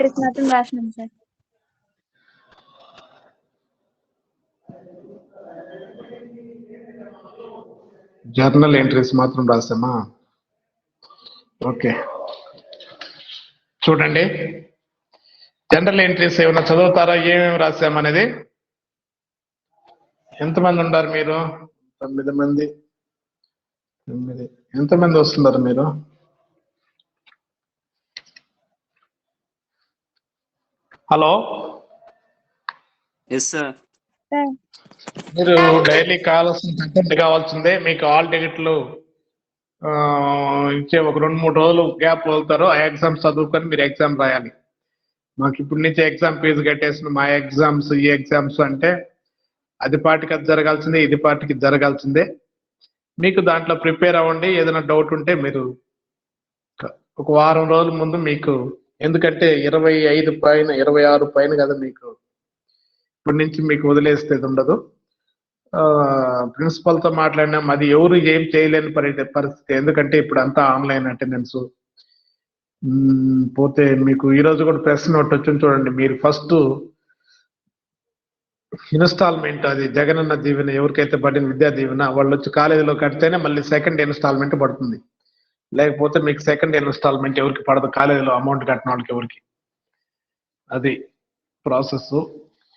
Entries మాత్రం రాసినాం sir. Journal entries మాత్రం రాసామా? Okay, చూడండి జనరల్ ఎంట్రీస్ ఏమైనా చదువుతారా? ఏమేమి రాసామనేది. ఎంతమంది ఉన్నారు మీరు? 9 మంది. 9. ఎంతమంది వస్తున్నారు మీరు? Hello, yes sir. మీరు డైలీ కావాల్సిందే. మీకు ఆల్ టికెట్లు ఇచ్చే ఒక 2-3 రోజులు గ్యాప్ వదులుతారు. ఆ ఎగ్జామ్స్ చదువుకొని మీరు ఎగ్జామ్ రాయాలి. మాకు ఇప్పటి నుంచి ఎగ్జామ్ ఫీజు కట్టేసిన మా ఎగ్జామ్స్ ఈ ఎగ్జామ్స్ అంటే అది పార్టీకి అది జరగాల్సిందే, ఇది పార్టీకి జరగాల్సిందే. మీకు దాంట్లో ప్రిపేర్ అవ్వండి. ఏదైనా డౌట్ ఉంటే మీరు ఒక వారం రోజుల ముందు మీకు, ఎందుకంటే 25 పైన 26 పైన కదా మీకు, ఇప్పటి నుంచి మీకు వదిలేస్తే ఉండదు. ప్రిన్సిపల్తో మాట్లాడినాం, అది ఎవరు ఏం చేయలేని పరిస్థితి. ఎందుకంటే ఇప్పుడు అంతా ఆన్లైన్ అటెండెన్స్. పోతే మీకు ఈరోజు కూడా ప్రెస్ నోట్ వచ్చింది చూడండి. మీరు ఫస్ట్ ఇన్స్టాల్మెంట్, అది జగనన్న దీవెన ఎవరికైతే పడిన విద్యా దీవెన వాళ్ళు వచ్చి కాలేజీలో కడితేనే మళ్ళీ సెకండ్ ఇన్స్టాల్మెంట్ పడుతుంది. లేకపోతే మీకు సెకండ్ ఇన్స్టాల్మెంట్ ఎవరికి పడదు, కాలేజీలో అమౌంట్ కట్టిన వాళ్ళకి ఎవరికి. అది ప్రాసెస్.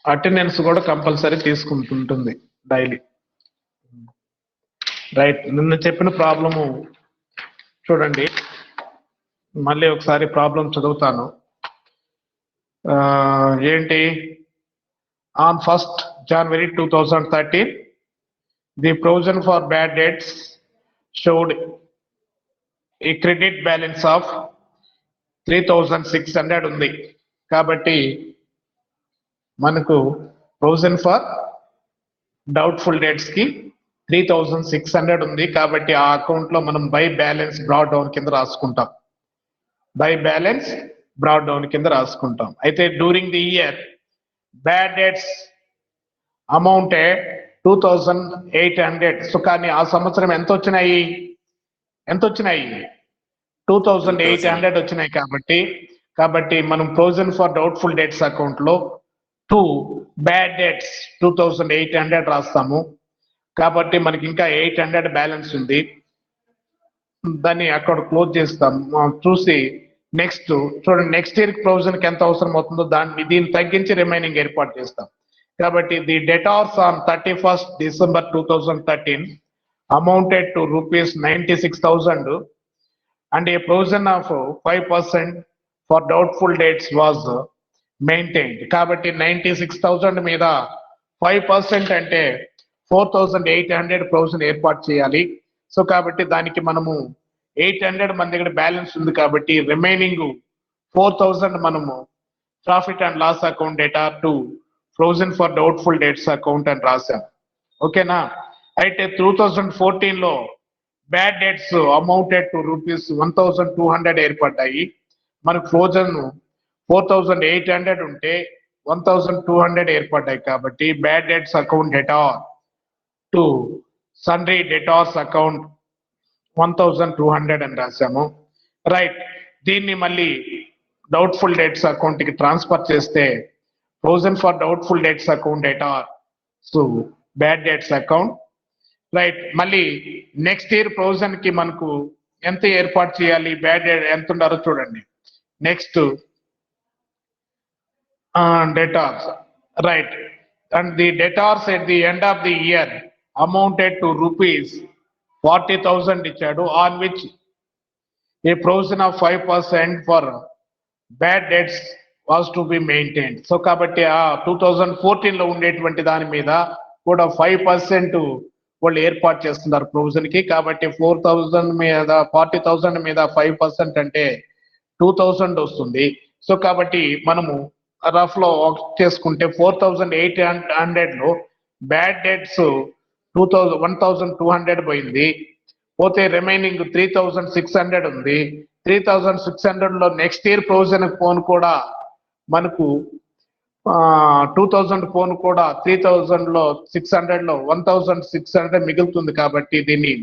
అటెండెన్స్ కూడా కంపల్సరీ తీసుకుంటుంటుంది డైలీ. రైట్, నిన్న చెప్పిన ప్రాబ్లము చూడండి, మళ్ళీ ఒకసారి ప్రాబ్లం చదువుతాను. ఏంటి? On 1st January 2013, the provision for bad debts showed a credit balance of 3,600 ఉంది. కాబట్టి మనకు ప్రొవిజన్ ఫర్ డౌట్ఫుల్ డెట్స్ కి 3,600 ఉంది. కాబట్టి ఆ అకౌంట్ లో మనం బై బ్యాలెన్స్ బ్రాడ్ డౌన్ కింద రాసుకుంటాం. బై బ్యాలెన్స్ బ్రాడ్ డౌన్ కింద రాసుకుంటాం. అయితే during the year bad debts amounted 2,800. So కానీ ఆ సంవత్సరం ఎంత వచ్చినాయి? 2,800 వచ్చినాయి. కాబట్టి మనం provision for doubtful debts account లో బ్యాడ్ డెట్స్ 2,800 రాస్తాము. కాబట్టి మనకి ఇంకా 800 బ్యాలెన్స్ ఉంది. దాన్ని అక్కడ క్లోజ్ చేస్తాం. చూసి నెక్స్ట్ చూడండి, నెక్స్ట్ ఇయర్ ప్రొవిజన్ కి ఎంత అవసరం అవుతుందో దీన్ని తగ్గించి రిమైనింగ్ ఏర్పాటు చేస్తాం. కాబట్టి the debtors on 31st December 2013 amounted to rupees 96,000 and a provision of 5% for doubtful debts was maintained. కాబట్టి 96,000 మీద 5% అంటే 4,800 ప్రొవిజన్ ఏర్పాటు చేయాలి. సో కాబట్టి దానికి మనము 800 మన దగ్గర బ్యాలెన్స్ ఉంది. కాబట్టి రిమైనింగ్ 4,000 మనము profit and loss account data to provision for doubtful debts account అని రాశాం. ఓకేనా? అయితే 2014 లో bad debts amounted to rupees 1,200 ఏర్పడ్డాయి. మనకు ప్రొవిజన్ 4,800 ఉంటే 1,200 ఏర్పడ్డాయి. కాబట్టి bad debts account debtor to sundry debtors account 1,200 అని రాశాము. రైట్, దీన్ని మళ్ళీ డౌట్ఫుల్ డెట్స్ అకౌంట్ కి ట్రాన్స్ఫర్ చేస్తే provision for doubtful debts account debtor so bad debts account. Right, మళ్ళీ నెక్స్ట్ ఇయర్ ప్రొవిజన్ కి మనకు ఎంత ఏర్పాటు చేయాలి, బ్యాడ్ డెట్ ఎంత ఉండారో చూడండి. Next debtors, right, and the debtors at the end of the year amounted to rupees 40,000 ఇచ్చాడు, on which a provision of 5% for bad debts was to be maintained. So కాబట్టి ఆ 2014 లో ఉండేటువంటి దాని మీద కూడా 5% వాళ్ళు ఏర్పాటు చేస్తున్నారు ప్రొవిజన్ కి. కాబట్టి 4,000 మీద 40,000 మీద 5% అంటే 2,000 వస్తుంది. సో కాబట్టి మనము రఫ్ లో చేసుకుంటే 4,800 లో బ్యాడ్ డెట్స్ 1,200 పోయింది. పోతే రిమైనింగ్ 3,600 ఉంది. 3,600 లో నెక్స్ట్ ఇయర్ ప్రొవిజన్ ఫోన్ కూడా మనకు 2,000 ఫోన్ కూడా 3,000 లో 600 లో 1,600 మిగులుతుంది. కాబట్టి దీన్ని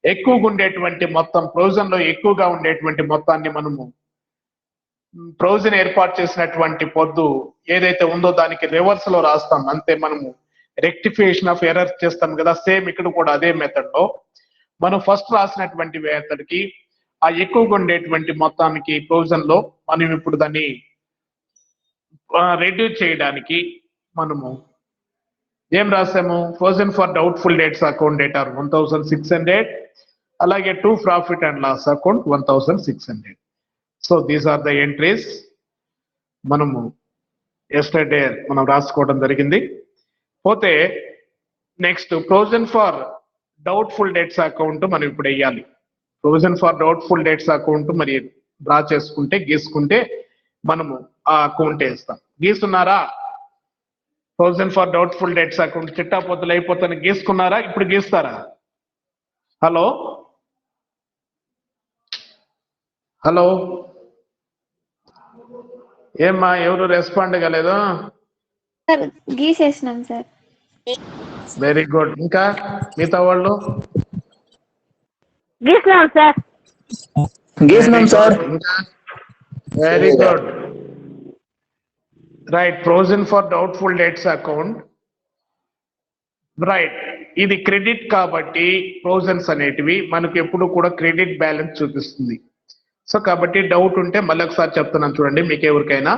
ఎక్కువగా ఉండేటువంటి మొత్తం ప్రొవిజన్ లో ఎక్కువగా ఉండేటువంటి మొత్తాన్ని మనము ప్రొవిజన్ ఏర్పాటు చేసినటువంటి పొద్దు ఏదైతే ఉందో దానికి రివర్స్ లో రాస్తాం అంతే. మనము రెక్టిఫికేషన్ ఆఫ్ ఎర్రర్ చేస్తాం కదా, సేమ్ ఇక్కడ కూడా అదే మెథడ్ లో మనం ఫస్ట్ రాసినటువంటి మెథడ్ కి ఆ ఎక్కువగా ఉండేటువంటి మొత్తానికి ప్రొవిజన్ లో మనం ఇప్పుడు దాన్ని రెడ్యూస్ చేయడానికి మనము ఏం రాసాము, provision for doubtful debts account data 1600, అలాగే to profit and loss account 1600. So these are the entries మనము ఎస్టర్డే మనం రాసుకోవడం జరిగింది. పోతే next provision for doubtful debts account మనం ఇప్పుడు వేయాలి. Provision for doubtful debts account మరి డ్రా చేసుకుంటే గీసుకుంటే మనము ఆ అకౌంట్ వేస్తాం. గీస్తున్నారా? Provision for doubtful debts account చిట్టాపోతలు అయిపోతాను గీసుకున్నారా? ఇప్పుడు గీస్తారా? హలో హలో ఏమ్మా ఎవరు రెస్పాండ్ కాలేదు? సార్ గీసేసినాం సార్. Very good. ఇంకా మిగతా వాళ్ళు? గీసినాం సార్. గీసినాం సార్. ఇంకా very good. Right. Provision for doubtful debts account. Right. ఇది క్రెడిట్ కాబట్టి ప్రొవిజన్స్ అనేటివి మనకు ఎప్పుడు కూడా క్రెడిట్ బ్యాలెన్స్ చూపిస్తుంది. సో కాబట్టి డౌట్ ఉంటే మళ్ళీ ఒకసారి చెప్తున్నాను చూడండి మీకు ఎవరికైనా.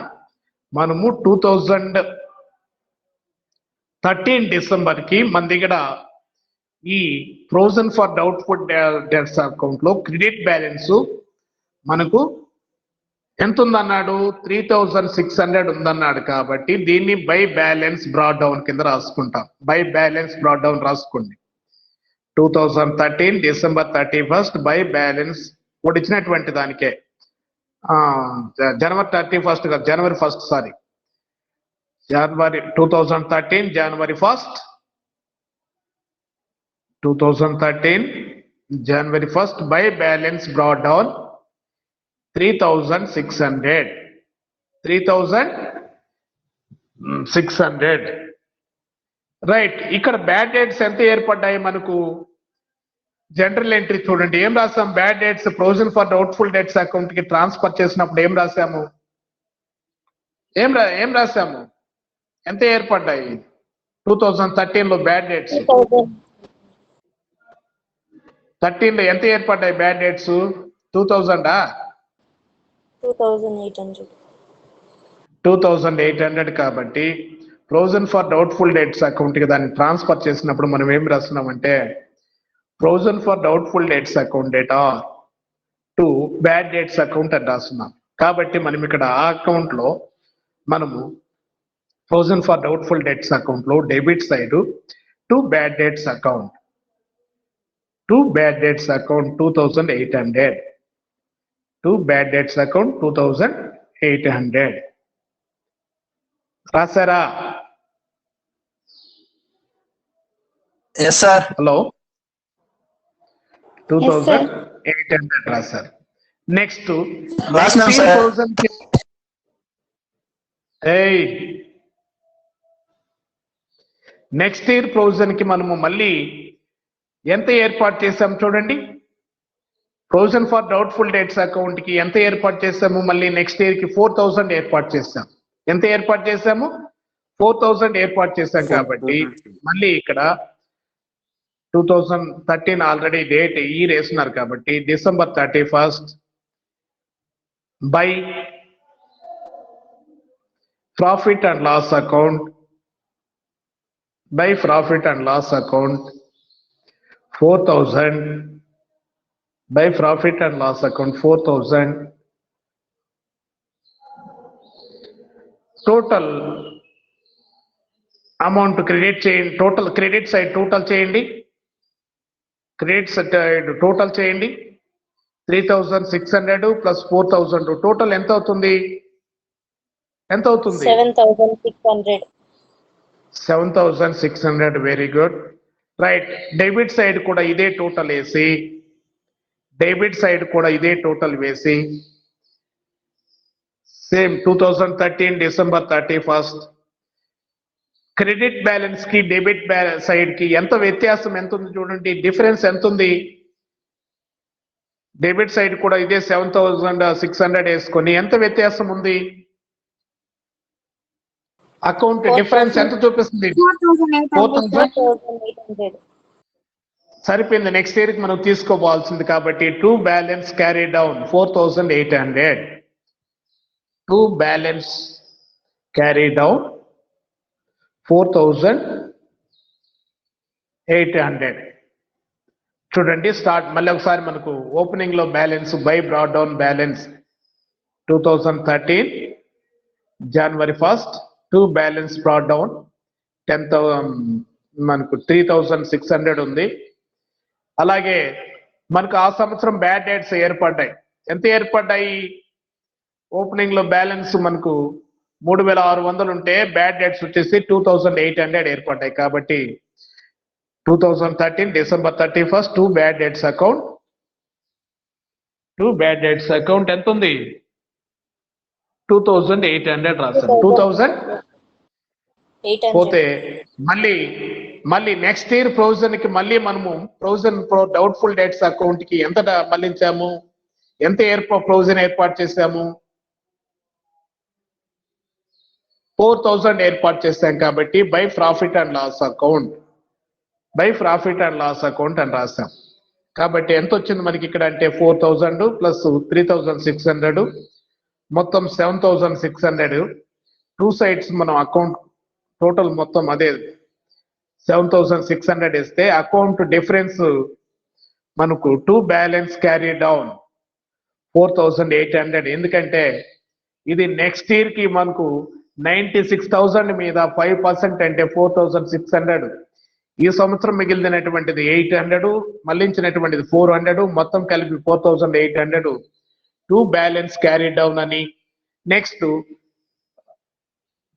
మనము 2013 డిసెంబర్ కి మన దగ్గర ఈ provision for doubtful debts account లో క్రెడిట్ బ్యాలెన్స్ మనకు ఎంత ఉందన్నాడు? 3600 ఉందన్నాడు. కాబట్టి దీన్ని బై బ్యాలెన్స్ బ్రాడ్ డౌన్ కింద రాసుకుంటాం. బై బ్యాలెన్స్ బ్రాడ్ డౌన్ రాసుకోండి. 2013 డిసెంబర్ 31 బై బ్యాలెన్స్ ఒకటి ఇచ్చినటువంటి దానికే జనవరి 31 కాదు, జనవరి 1 sorry, January 2013 January 1 2013 January 1 by balance brought down 3600. Right. ఇక్కడ బ్యాడ్ డేట్స్ ఎంత ఏర్పడ్డాయి మనకు? జనరల్ ఎంట్రీ చూడండి ఏం రాసాం? Bad dates provision for doubtful debts account కి ట్రాన్స్ఫర్ చేసినప్పుడు ఏం రాసాము? ఏం రాసాము? ఎంత ఏర్పడ్డాయి 2013 లో బ్యాడ్ డేట్స్? 13 లో ఎంత ఏర్పడ్డాయి బ్యాడ్ డేట్స్? 2000 2800. కాబట్టి provision for doubtful debts account కి దాన్ని ట్రాన్స్ఫర్ చేసినప్పుడు మనం ఏం రాస్తున్నామంటే provision for doubtful debts account data to bad debts account అని రాస్తున్నాం. కాబట్టి మనం ఇక్కడ ఆ అకౌంట్ లో మనము provision for doubtful debts account లో debit side to bad debts account 2800 to bad debts account 2800 రాసారా? Yes sir. హలో 2800 రాశారు. నెక్స్ట్ రాసినాం సార్. నెక్స్ట్ ఇయర్ ప్రొవిజన్ కి మనము మళ్ళీ ఎంత ఏర్పాటు చేసాం చూడండి. Provision for doubtful debts account కి ఎంత ఏర్పాటు చేసాము? మళ్ళీ నెక్స్ట్ ఇయర్ కి 4000 ఏర్పాటు చేసాం. ఎంత ఏర్పాటు చేసాము? 4000 ఏర్పాటు చేశాం. కాబట్టి మళ్ళీ ఇక్కడ 2013 ఆల్రెడీ డేట్ ఈ వేస్తున్నారు కాబట్టి December 31 by profit and loss account 4000 by profit and loss account 4000 total amount credit చేయండి. టోటల్ క్రెడిట్ సైడ్ టోటల్ చేయండి. క్రెడిట్ సైడ్ టోటల్ చేయండి. 3600 ప్లస్ 4000 టోటల్ ఎంత అవుతుంది? 7600. Very good. Right. Debit side కూడా ఇదే టోటల్ వేసి సేమ్ 2013 డిసెంబర్ 31 క్రెడిట్ బ్యాలెన్స్ కి debit side కి ఎంత వ్యత్యాసం ఎంత ఉంది చూడండి. డిఫరెన్స్ ఎంత ఉంది? డెబిట్ సైడ్ కూడా ఇదే 7,600 వేసుకొని ఎంత వ్యత్యాసం ఉంది? అకౌంట్ డిఫరెన్స్ ఎంత చూపిస్తుంది? 4,800. సరిపోయింది. నెక్స్ట్ ఇయర్ కి మనం తీసుకోవాల్సింది కాబట్టి to balance carry down 4,800. To balance carry down 4,800. చూడండి స్టార్ట్ మళ్ళీ ఒకసారి మనకు ఓపెనింగ్ లో balance by broad down balance 2013 January 1st to balance brought down 10,000 మనకు 3,600 ఉంది. అలాగే మనకు ఆ సంవత్సరం బ్యాడ్ డేట్స్ ఏర్పడ్డాయి. ఎంత ఏర్పడ్డాయి? ఓపెనింగ్ లో బ్యాలెన్స్ మనకు 3,600 ఉంటే బ్యాడ్ డేట్స్ వచ్చేసి 2,800 ఏర్పడ్డాయి. కాబట్టి 2013 December 31st to bad debts account ఎంత ఉంది? 2,800 రాశాను. 2,000 పోతే మళ్ళీ నెక్స్ట్ ఇయర్ ప్రొవిజన్ కి మళ్ళీ మనము ప్రొవిజన్ డౌట్ఫుల్ డేట్స్ అకౌంట్ కి ఎంత మళ్ళించాము? ఎంత ప్రొవిజన్ ఏర్పాటు చేశాము? 4,000 ఏర్పాటు చేశాం. కాబట్టి by profit and loss account అని రాశాం. కాబట్టి ఎంత వచ్చింది మనకి ఇక్కడ అంటే 4,000 ప్లస్ 3,600 మొత్తం 7,600. టూ సైడ్స్ మనం అకౌంట్ టోటల్ మొత్తం అదే 7,600 ఇస్తే అకౌంట్ డిఫరెన్స్ మనకు టు బ్యాలెన్స్ క్యారీ డౌన్ 4,800. ఎందుకంటే ఇది నెక్స్ట్ ఇయర్ కి మనకు 96,000 మీద 5% అంటే 4,600. ఈ సంవత్సరం మిగిలినటువంటిది 800, మళ్ళించినటువంటిది 400, మొత్తం కలిపి 4,800 టు బ్యాలెన్స్ క్యారీ డౌన్ అని. Next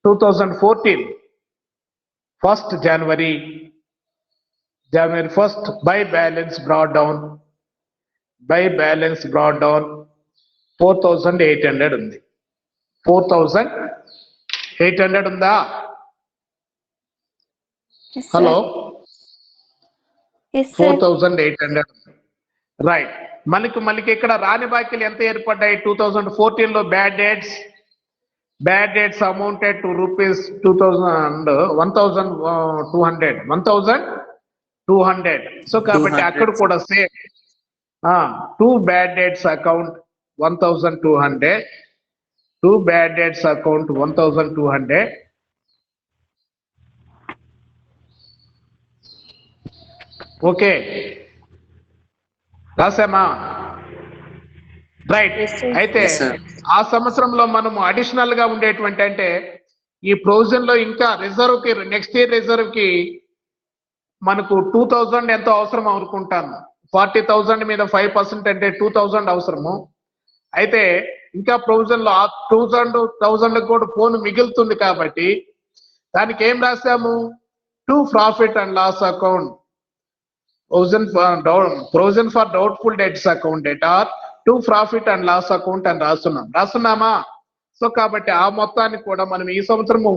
2014 1st January 1st by balance brought down 4,800 ఉంది. 4,800 ఉందా? Yes, sir. Hello, Yes, sir. 4,800 right. మనకి ఇక్కడ రాని బాకీలు ఎంత ఏర్పడ్డాయి? 2014 లో bad debts amounted to rupees 1,200. So కాబట్టి అక్కడ కూడా same to bad debts account 1,200. To bad debts account 1,200. Okay రాసామా? రైట్. Yes, sir. అయితే Yes, sir. ఆ సంవత్సరంలో మనము అడిషనల్ గా ఉండేటువంటి అంటే ఈ ప్రొవిజన్ లో ఇంకా రిజర్వ్ కి నెక్స్ట్ ఇయర్ రిజర్వ్ కి మనకు 2,000 ఎంతో అవసరం అనుకుంటాను. 40,000 మీద 5% అంటే 2,000 అవసరము. అయితే ఇంకా ప్రొవిజన్ లో ఆ 1,000 కూడా ఫోన్ మిగులుతుంది కాబట్టి దానికి ఏం రాసాము? To profit and loss account provision for doubtful debts account or to profit and loss account అని రాస్తున్నామా? సో కాబట్టి ఆ మొత్తాన్ని కూడా మనం ఈ సంవత్సరము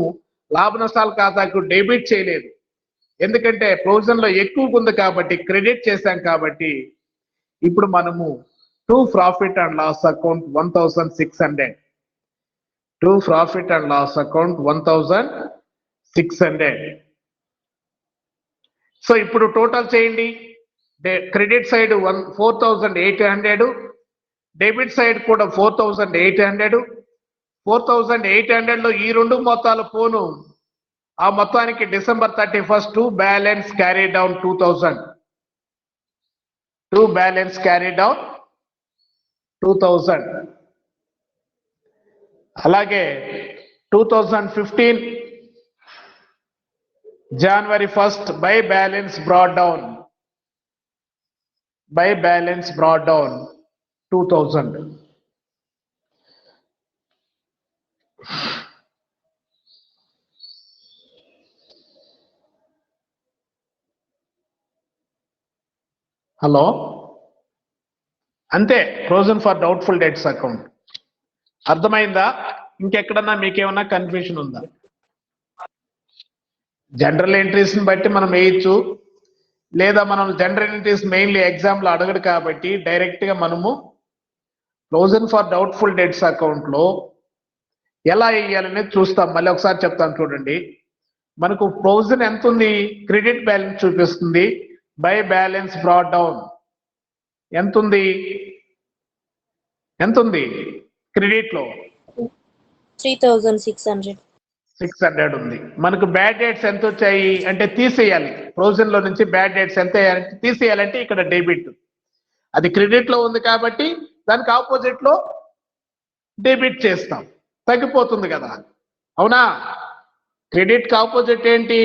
లాభ నష్టాల ఖాతాకు డెబిట్ చేయలేదు. ఎందుకంటే ప్రొవిజన్ లో ఎక్కువ ఉంది కాబట్టి క్రెడిట్ చేశాం. కాబట్టి ఇప్పుడు మనము to profit and loss account 1,600. To profit and loss account 1,600. So ఇప్పుడు టోటల్ చేయండి. క్రెడిట్ సైడ్ 4,800, డెబిట్ సైడ్ కూడా 4,800. 4,800 లో ఈ రెండు మొత్తాలు పోను ఆ మొత్తానికి December 31st to balance carry down 2,000. To balance carry down 2,000. అలాగే 2015 January 1st by balance brought down 2,000. Hello, అంతే provision for doubtful debts account. అర్థమైందా? ఇంకెక్కడన్నా మీకేమన్నా కన్ఫ్యూషన్ ఉందా? జనరల్ ఎంట్రీస్ ని బట్టి మనం వేయచ్చు, లేదా మనం జనరల్ ఎంట్రీస్ మెయిన్లీ ఎగ్జామ్ లో అడగడు కాబట్టి డైరెక్ట్ గా మనము provision for doubtful debts account లో ఎలా వేయాలనేది చూస్తాం. మళ్ళీ ఒకసారి చెప్తాను చూడండి. మనకు ప్రొవిజన్ ఎంత ఉంది? క్రెడిట్ బ్యాలెన్స్ చూపిస్తుంది. బై బ్యాలెన్స్ బ్రాట్ డౌన్ ఎంత ఉంది? క్రెడిట్ లో 3600 ఉంది. మనకు బ్యాడ్ డేట్స్ ఎంత వచ్చాయి అంటే తీసేయాలి. ప్రొవిజన్ లో నుంచి బ్యాడ్ డేట్స్ ఎంత తీసేయాలంటే ఇక్కడ డెబిట్. అది క్రెడిట్ లో ఉంది కాబట్టి దానికి ఆపోజిట్ లో డెబిట్ చేస్తాం, తగ్గిపోతుంది కదా, అవునా? క్రెడిట్ కి ఆపోజిట్ ఏంటి?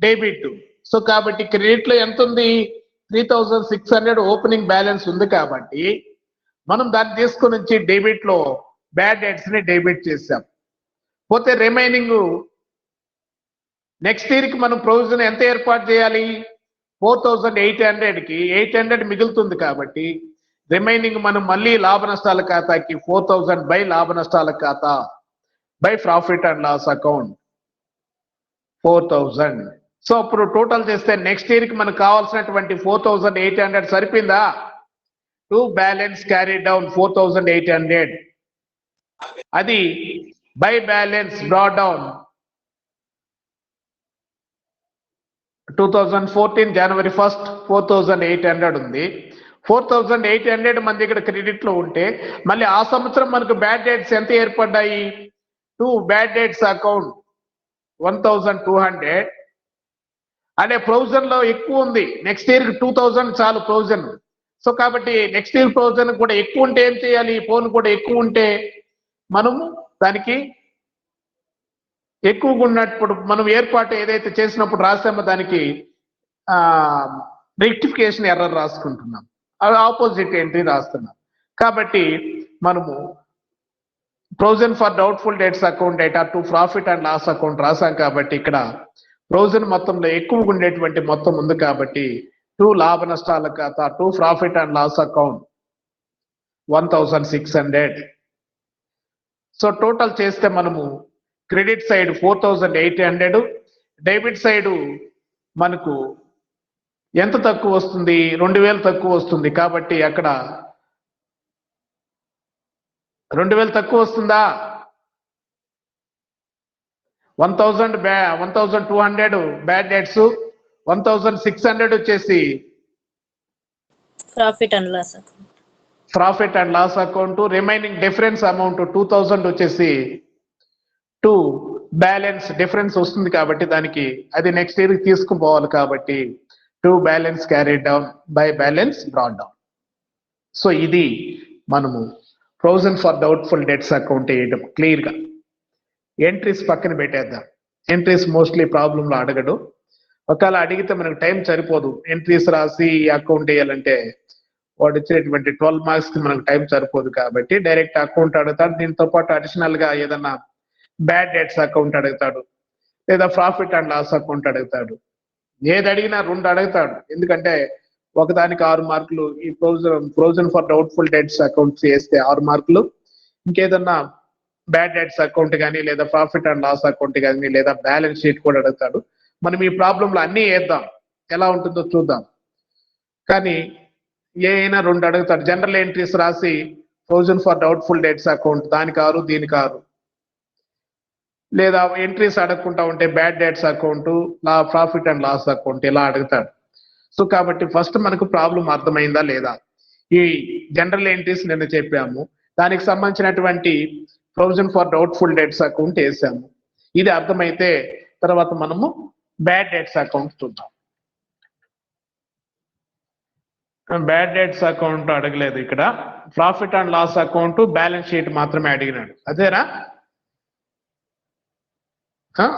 డెబిట్. సో కాబట్టి క్రెడిట్ లో ఎంత ఉంది? 3600 ఓపెనింగ్ బ్యాలెన్స్ ఉంది కాబట్టి మనం దాన్ని తీసుకుని వచ్చి డెబిట్ లో బ్యాడ్ డేట్స్ ని డెబిట్ చేసాం. పోతే రిమైనింగ్ నెక్స్ట్ ఇయర్ కి మనం ప్రొవిజన్ ఎంత ఏర్పాటు చేయాలి? 4800 కి 800 మిగులుతుంది కాబట్టి రిమైనింగ్ మనం మళ్ళీ లాభ నష్టాల ఖాతాకి 4000 బై లాభ నష్టాల ఖాతా by profit and loss account 4000. So అప్పుడు టోటల్ చేస్తే నెక్స్ట్ ఇయర్ కి మనకు కావాల్సినటువంటి 4800 సరిపోయిందా? To balance carry down 4800. అది బై బ్యాలెన్స్ బ్రాట్ డౌన్ 2014 జనవరి 1 4800 ఉంది. 4800 మన దగ్గర క్రెడిట్ లో ఉంటే మళ్ళీ ఆ సంవత్సరం మనకు బ్యాడ్ డేట్స్ ఎంత ఏర్పడ్డాయి? To bad debts account 1200. అదే ప్రొవిజన్ లో ఎక్కువ ఉంది. నెక్స్ట్ ఇయర్ 2000 చాలు ప్రొవిజన్. సో కాబట్టి నెక్స్ట్ ఇయర్ ప్రొవిజన్ కూడా ఎక్కువ ఉంటే ఏం చేయాలి? ఫోన్ కూడా ఎక్కువ ఉంటే మనము దానికి ఎక్కువగా ఉన్నప్పుడు మనం ఏర్పాటు ఏదైతే చేసినప్పుడు రాసామో దానికి రెక్టిఫికేషన్ ఎర్రర్ రాసుకుంటున్నాం, అది ఆపోజిట్ ఎంట్రీ రాస్తున్నాం. కాబట్టి మనము provision for doubtful debts account data to profit and loss account రాసాం కాబట్టి ఇక్కడ ప్రొవిజన్ మొత్తంలో ఎక్కువగా ఉండేటువంటి మొత్తం ఉంది కాబట్టి టు లాభ నష్టాల ఖాతా to profit and loss account 1600. So total చేస్తే మనము క్రెడిట్ సైడ్ 4800, డెబిట్ సైడ్ మనకు ఎంత తక్కువ వస్తుంది? 2000 తక్కువ వస్తుంది. కాబట్టి అక్కడ 2000 తక్కువ వస్తుందా? 1200 బ్యాడ్ డెట్స్, 1600 వచ్చేసి profit and loss account. Remaining difference amount 2000 వచ్చేసి టు బ్యాలెన్స్ డిఫరెన్స్ వస్తుంది కాబట్టి దానికి అది నెక్స్ట్ ఇయర్ తీసుకుపోవాలి కాబట్టి to balance carry down by balance brought down. So ఇది మనము provision for doubtful debts account వేయడం క్లియర్ గా. ఎంట్రీస్ పక్కన పెట్టేద్దాం. ఎంట్రీస్ మోస్ట్లీ ప్రాబ్లంలో అడగడు. ఒకవేళ అడిగితే మనకు టైం సరిపోదు. ఎంట్రీస్ రాసి అకౌంట్ వేయాలంటే వాడు ఇచ్చినటువంటి 12 మార్క్స్ కి మనకు టైం సరిపోదు కాబట్టి డైరెక్ట్ అకౌంట్ అడుగుతాడు. దీంతో పాటు అడిషనల్ గా ఏదన్నా బ్యాడ్ డెట్స్ అకౌంట్ అడుగుతాడు, లేదా ప్రాఫిట్ అండ్ లాస్ అకౌంట్ అడుగుతాడు. ఏది అడిగినా 2 అడుగుతాడు. ఎందుకంటే ఒకదానికి 6 మార్కులు. ఈ provision for doubtful debts accounts వేస్తే 6 మార్కులు, ఇంకేదన్నా బ్యాడ్ డెట్స్ అకౌంట్ కానీ లేదా ప్రాఫిట్ అండ్ లాస్ అకౌంట్ కానీ లేదా బ్యాలెన్స్ షీట్ కూడా అడుగుతాడు. మనం ఈ ప్రాబ్లంలో అన్నీ వేద్దాం, ఎలా ఉంటుందో చూద్దాం. కానీ ఏ అయినా 2 అడుగుతాడు. జనరల్ ఎంట్రీస్ రాసి provision for doubtful debts account దానికి 6 దీనికి 6, లేదా ఎంట్రీస్ అడగకుండా ఉంటే bad debts account, profit and loss account ఇలా అడుగుతాడు. సో కాబట్టి ఫస్ట్ మనకు ప్రాబ్లం అర్థమైందా లేదా? ఈ జనరల్ ఎంట్రీస్ నిన్న చెప్పాము, దానికి సంబంధించినటువంటి provision for doubtful debts account వేసాము. ఇది అర్థమైతే తర్వాత మనము బ్యాడ్ డెట్స్ అకౌంట్ చూద్దాం. బ్యాడ్ డెట్స్ అకౌంట్ అడగలేదు ఇక్కడ. Profit and loss account balance sheet మాత్రమే అడిగినాడు. అదేనా?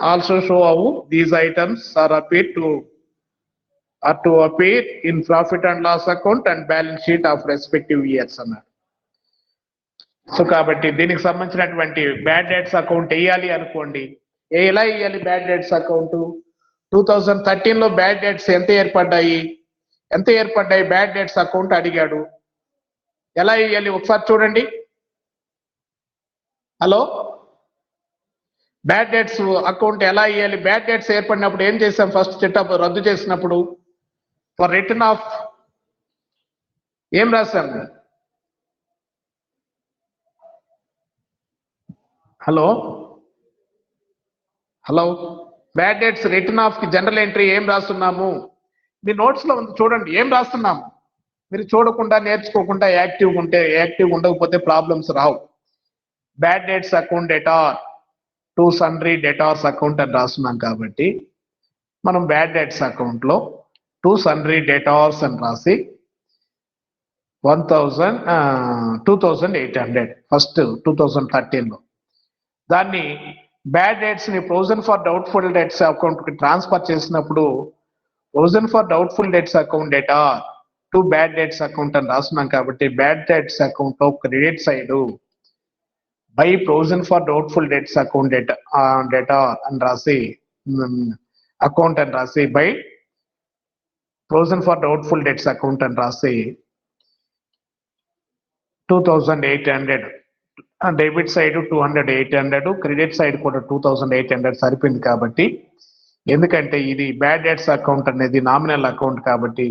Also show how these items are to appear in profit and loss account and balance sheet of respective years అన్నాడు. So కాబట్టి దీనికి సంబంధించినటువంటి బ్యాడ్ డెట్స్ అకౌంట్ వేయాలి అనుకోండి. ఎలా వేయాలి బ్యాడ్ డెట్స్ అకౌంట్? 2013 లో బ్యాడ్ డెట్స్ ఎంత ఏర్పడ్డాయి బ్యాడ్ డెట్స్ అకౌంట్ అడిగాడు. ఎలా వేయాలి ఒకసారి చూడండి. హలో, బ్యాడ్ డెట్స్ అకౌంట్ ఎలా వేయాలి? బ్యాడ్ డెట్స్ ఏర్పడినప్పుడు ఏం చేసాం? ఫస్ట్ చిట్టా రద్దు చేసినప్పుడు ఫర్ రిటర్న్ ఆఫ్ ఏం రాశాము? Hello hello bad debts written off కి జనరల్ ఎంట్రీ ఏం రాస్తున్నాము? మీ నోట్స్ లో ఉంది చూడండి, ఏం రాస్తున్నాము. మీరు చూడకుండా నేర్చుకోకుండా యాక్టివ్ ఉండకపోతే ప్రాబ్లమ్స్ రావు. Bad debts account debtor to sundry debtors account అని రాస్తున్నాం కాబట్టి మనం బ్యాడ్ డెట్స్ అకౌంట్ లో టు సన్రీ డేటార్స్ అని రాసి 2800 ఫస్ట్ 2013 లో దాన్ని బ్యాడ్ డెట్స్ ని provision for doubtful debts account కి ట్రాన్స్ఫర్ చేసినప్పుడు provision for doubtful debts account data to bad debts account అని రాస్తున్నాం కాబట్టి బ్యాడ్ డెట్స్ అకౌంట్ లో credit side by provision for doubtful debts account debtor అని రాసి అకౌంట్ అని రాసి by provision for doubtful debts account అని రాసి 2800 డెబిట్ సైడ్ 800 క్రెడిట్ సైడ్ కూడా 2800 సరిపోయింది. కాబట్టి ఎందుకంటే ఇది బ్యాడ్ డెట్స్ అకౌంట్ అనేది నామినల్ అకౌంట్ కాబట్టి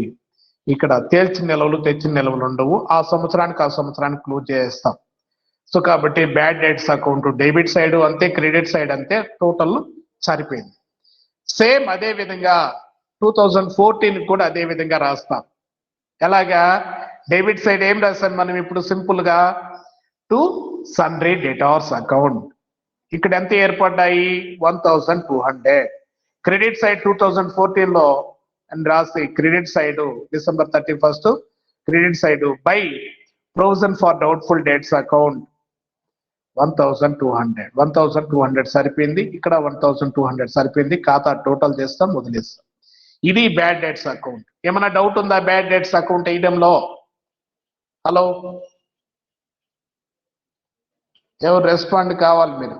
ఇక్కడ తేల్చిన నిల్వలు తెచ్చిన నిల్వలు ఉండవు. ఆ సంవత్సరానికి క్లోజ్ చేస్తాం. సో కాబట్టి bad debts account debit side అంతే, క్రెడిట్ సైడ్ అంతే, టోటల్ సరిపోయింది. సేమ్ అదే విధంగా 2014 కూడా అదే విధంగా రాస్తాం. ఎలాగా? డెబిట్ సైడ్ ఏం రాస్తాం మనం ఇప్పుడు సింపుల్ గా టు సన్రీ డేటార్స్ అకౌంట్. ఇక్కడ ఎంత ఏర్పడ్డాయి? 1200. క్రెడిట్ సైడ్ 2014 లో అని రాసి credit side December 31st credit side by provision for doubtful debts account 1200 సరిపోయింది. ఇక్కడ 1200 సరిపోయింది. ఖాతా టోటల్ చేస్తాం, వదిలేస్తాం. ఇది బ్యాడ్ డెట్స్ అకౌంట్. ఏమైనా డౌట్ ఉందా బ్యాడ్ డెట్స్ అకౌంట్ వేయడంలో? హలో, ఎవరు రెస్పాండ్ కావాలి మీరు?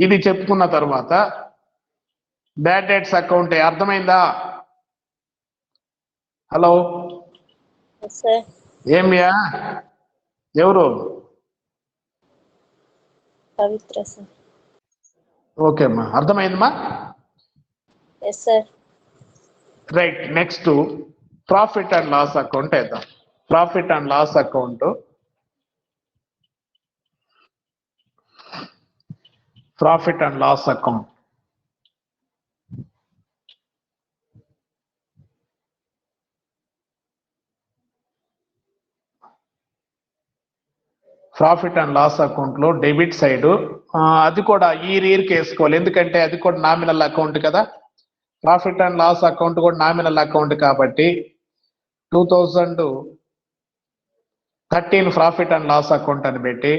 ఇది చెప్పుకున్న తర్వాత బ్యాడ్ డెట్స్ అకౌంట్ అర్థమైందా? హలో, ఏమియా? ఎవరు? పవిత్ర సార్. ఓకే అమ్మా, అర్థమైందమ్మా? Yes sir. Right, next profit and loss account వేద్దాం. Profit and loss account profit and loss account profit and loss account లో డెబిట్ సైడ్ అది కూడా ఈ రీర్కి వేసుకోవాలి, ఎందుకంటే అది కూడా నామినల్ అకౌంట్ కదా. ప్రాఫిట్ అండ్ లాస్ అకౌంట్ కూడా నామినల్ అకౌంట్ కాబట్టి 2013 ప్రాఫిట్ అండ్ లాస్ అకౌంట్ అని పెట్టి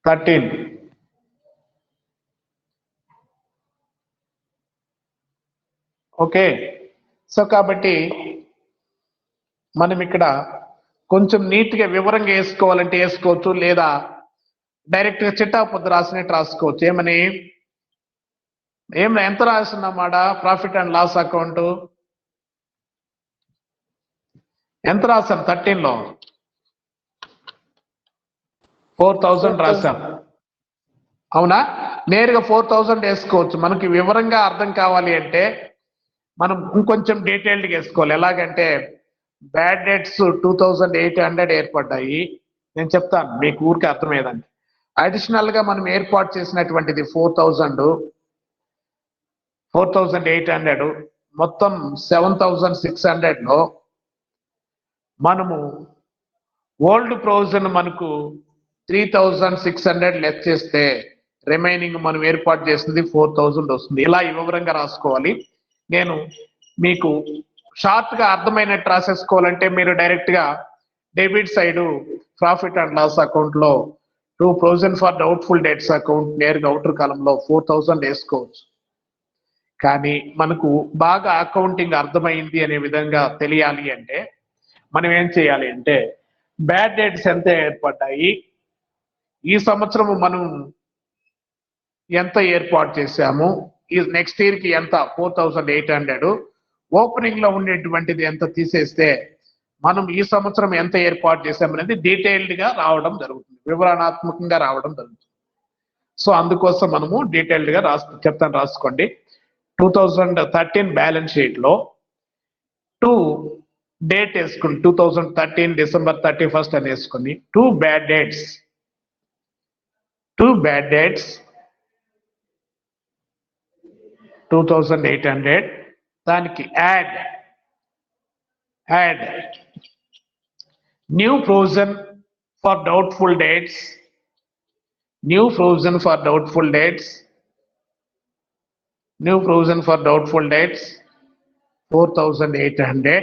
13 ఓకే. సో కాబట్టి మనం ఇక్కడ కొంచెం నీట్ గా వివరంగా వేసుకోవాలంటే వేసుకోవచ్చు, లేదా డైరెక్ట్ గా చిట్టా పొద్దు రాసినట్టు రాసుకోవచ్చు. ఏమని ఎంత రాస్తున్నామాట? ప్రాఫిట్ అండ్ లాస్ అకౌంట్ ఎంత రాసాం? 13 లో 4000 రాసాం, అవునా? నేరుగా 4000 వేసుకోవచ్చు. మనకి వివరంగా అర్థం కావాలి అంటే మనం ఇంకొంచెం డీటెయిల్డ్గా వేసుకోవాలి. ఎలాగంటే బ్యాడ్ డెట్స్ 2800 ఏర్పడ్డాయి. నేను చెప్తాను మీకు ఊరికి అర్థమయ్యేదండి. అడిషనల్ గా మనం ఏర్పాటు చేసినటువంటిది 4800, మొత్తం 7600 లో మనము ఓల్డ్ ప్రొవిజన్ మనకు 3600 లెస్ చేస్తే రిమైనింగ్ మనం ఏర్పాటు చేసింది 4000 వస్తుంది. ఇలా వివరంగా రాసుకోవాలి. నేను మీకు షార్ట్ గా అర్థమైనట్టు రాసేసుకోవాలంటే మీరు డైరెక్ట్ గా debit side profit and loss account లో to provision for doubtful debts account నేరుగా అవుటర్ కాలంలో 4000 వేసుకోవచ్చు. కానీ మనకు బాగా అకౌంటింగ్ అర్థమైంది అనే విధంగా తెలియాలి అంటే మనం ఏం చేయాలి అంటే బ్యాడ్ డెట్స్ ఎంత ఏర్పడ్డాయి, ఈ సంవత్సరం మనం ఎంత ఏర్పాటు చేశాము, ఈ నెక్స్ట్ ఇయర్ కి ఎంత 4800, ఓపెనింగ్ లో ఉండేటువంటిది ఎంత తీసేస్తే మనం ఈ సంవత్సరం ఎంత ఏర్పాటు చేశామనేది డీటెయిల్డ్ గా రావడం జరుగుతుంది, వివరణాత్మకంగా రావడం జరుగుతుంది. సో అందుకోసం మనము డీటెయిల్డ్ గా చెప్తాను, రాసుకోండి. 2013 బ్యాలెన్స్ షీట్ లో 2 డేట్ వేసుకుని 2013 December 31st అని వేసుకుని 2 బ్యాడ్ డేట్స్ 2800 దానికి add new provision for doubtful dates 4,800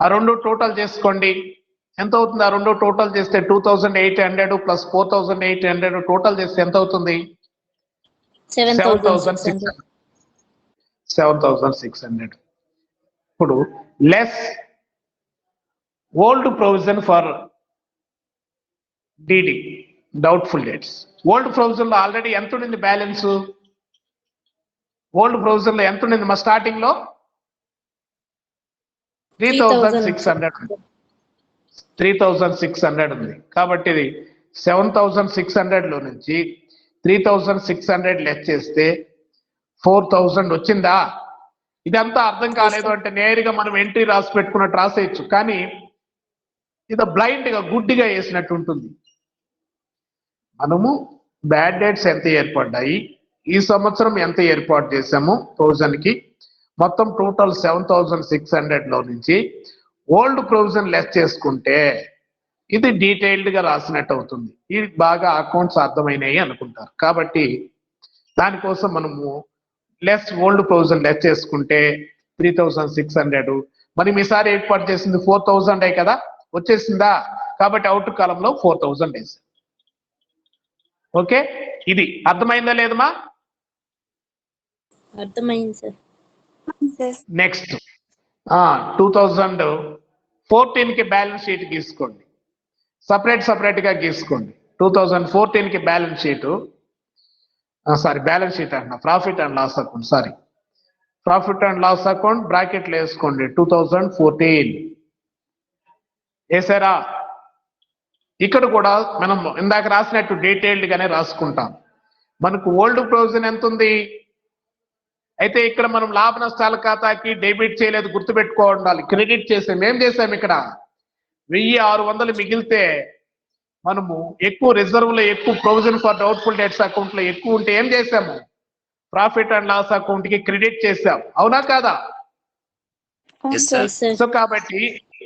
ఆ రెండు టోటల్ చేసుకోండి ఎంత అవుతుంది ఆ రెండు టోటల్ చేస్తే 2,800 ప్లస్ 4,800 టోటల్ చేస్తే ఎంత అవుతుంది 7,600 ఇప్పుడు less old provision for DD doubtful dates old provision లో ఆల్రెడీ ఎంత ఉండింది బ్యాలెన్స్ ఓల్డ్ ప్రొవిజన్ లో ఎంత ఉండింది మా స్టార్టింగ్ లో 3,600 ఉంది కాబట్టి ఇది 7,600 లో నుంచి 3,600 లెస్ చేస్తే 4,000 వచ్చిందా ఇదంతా అర్థం కాలేదు అంటే నేరుగా మనం ఎంట్రీ రాసి పెట్టుకున్నట్టు రాసేయచ్చు కానీ ఇది బ్లైండ్ గా గుడ్డిగా వేసినట్టు ఉంటుంది మనము బ్యాడ్ డేట్స్ ఎంత ఏర్పడ్డాయి ఈ సంవత్సరం ఎంత ఏర్పాటు చేశాము 1000 కి మొత్తం టోటల్ 7,600 లో నుంచి ఓల్డ్ ప్రొవిజన్ లెస్ చేసుకుంటే ఇది డీటెయిల్డ్ గా రాసినట్టు అవుతుంది ఇది బాగా అకౌంట్స్ అర్థమైనాయి అనుకుంటారు కాబట్టి దానికోసం మనము లెస్ ఓల్డ్ ప్రొవిజన్ లెస్ చేసుకుంటే 3,600 మనం ఈసారి ఏర్పాటు చేసింది 4,000 కదా వచ్చేసిందా కాబట్టి అవుట్ కాలంలో 4,000 వేసాం ఓకే ఇది అర్థమైందా లేదమ్మా అర్థమైంది సార్ నెక్స్ట్ 2014 కి బ్యాలెన్స్ షీట్ గీసుకోండి సపరేట్ గా గీసుకోండి 2014 కి బ్యాలెన్స్ షీట్ అంటున్నా ప్రాఫిట్ అండ్ లాస్ అకౌంట్ బ్రాకెట్లు వేసుకోండి 2014 వేసారా ఇక్కడ కూడా మనం ఇందాక రాసినట్టు డీటెయిల్డ్ గానే రాసుకుంటాం మనకు ఓల్డ్ ప్రొవిజన్ ఎంత ఉంది అయితే ఇక్కడ మనం లాభ నష్టాల ఖాతాకి డెబిట్ చేయలేదు గుర్తుపెట్టుకోవాలి క్రెడిట్ చేసాం ఏం చేసాం ఇక్కడ 1,600 మిగిలితే మనము ఎక్కువ రిజర్వ్ లో ఎక్కువ provision for doubtful debts account లో ఎక్కువ ఉంటే ఏం చేసాము ప్రాఫిట్ అండ్ లాస్ అకౌంట్ కి క్రెడిట్ చేసాం అవునా కాదా సో కాబట్టి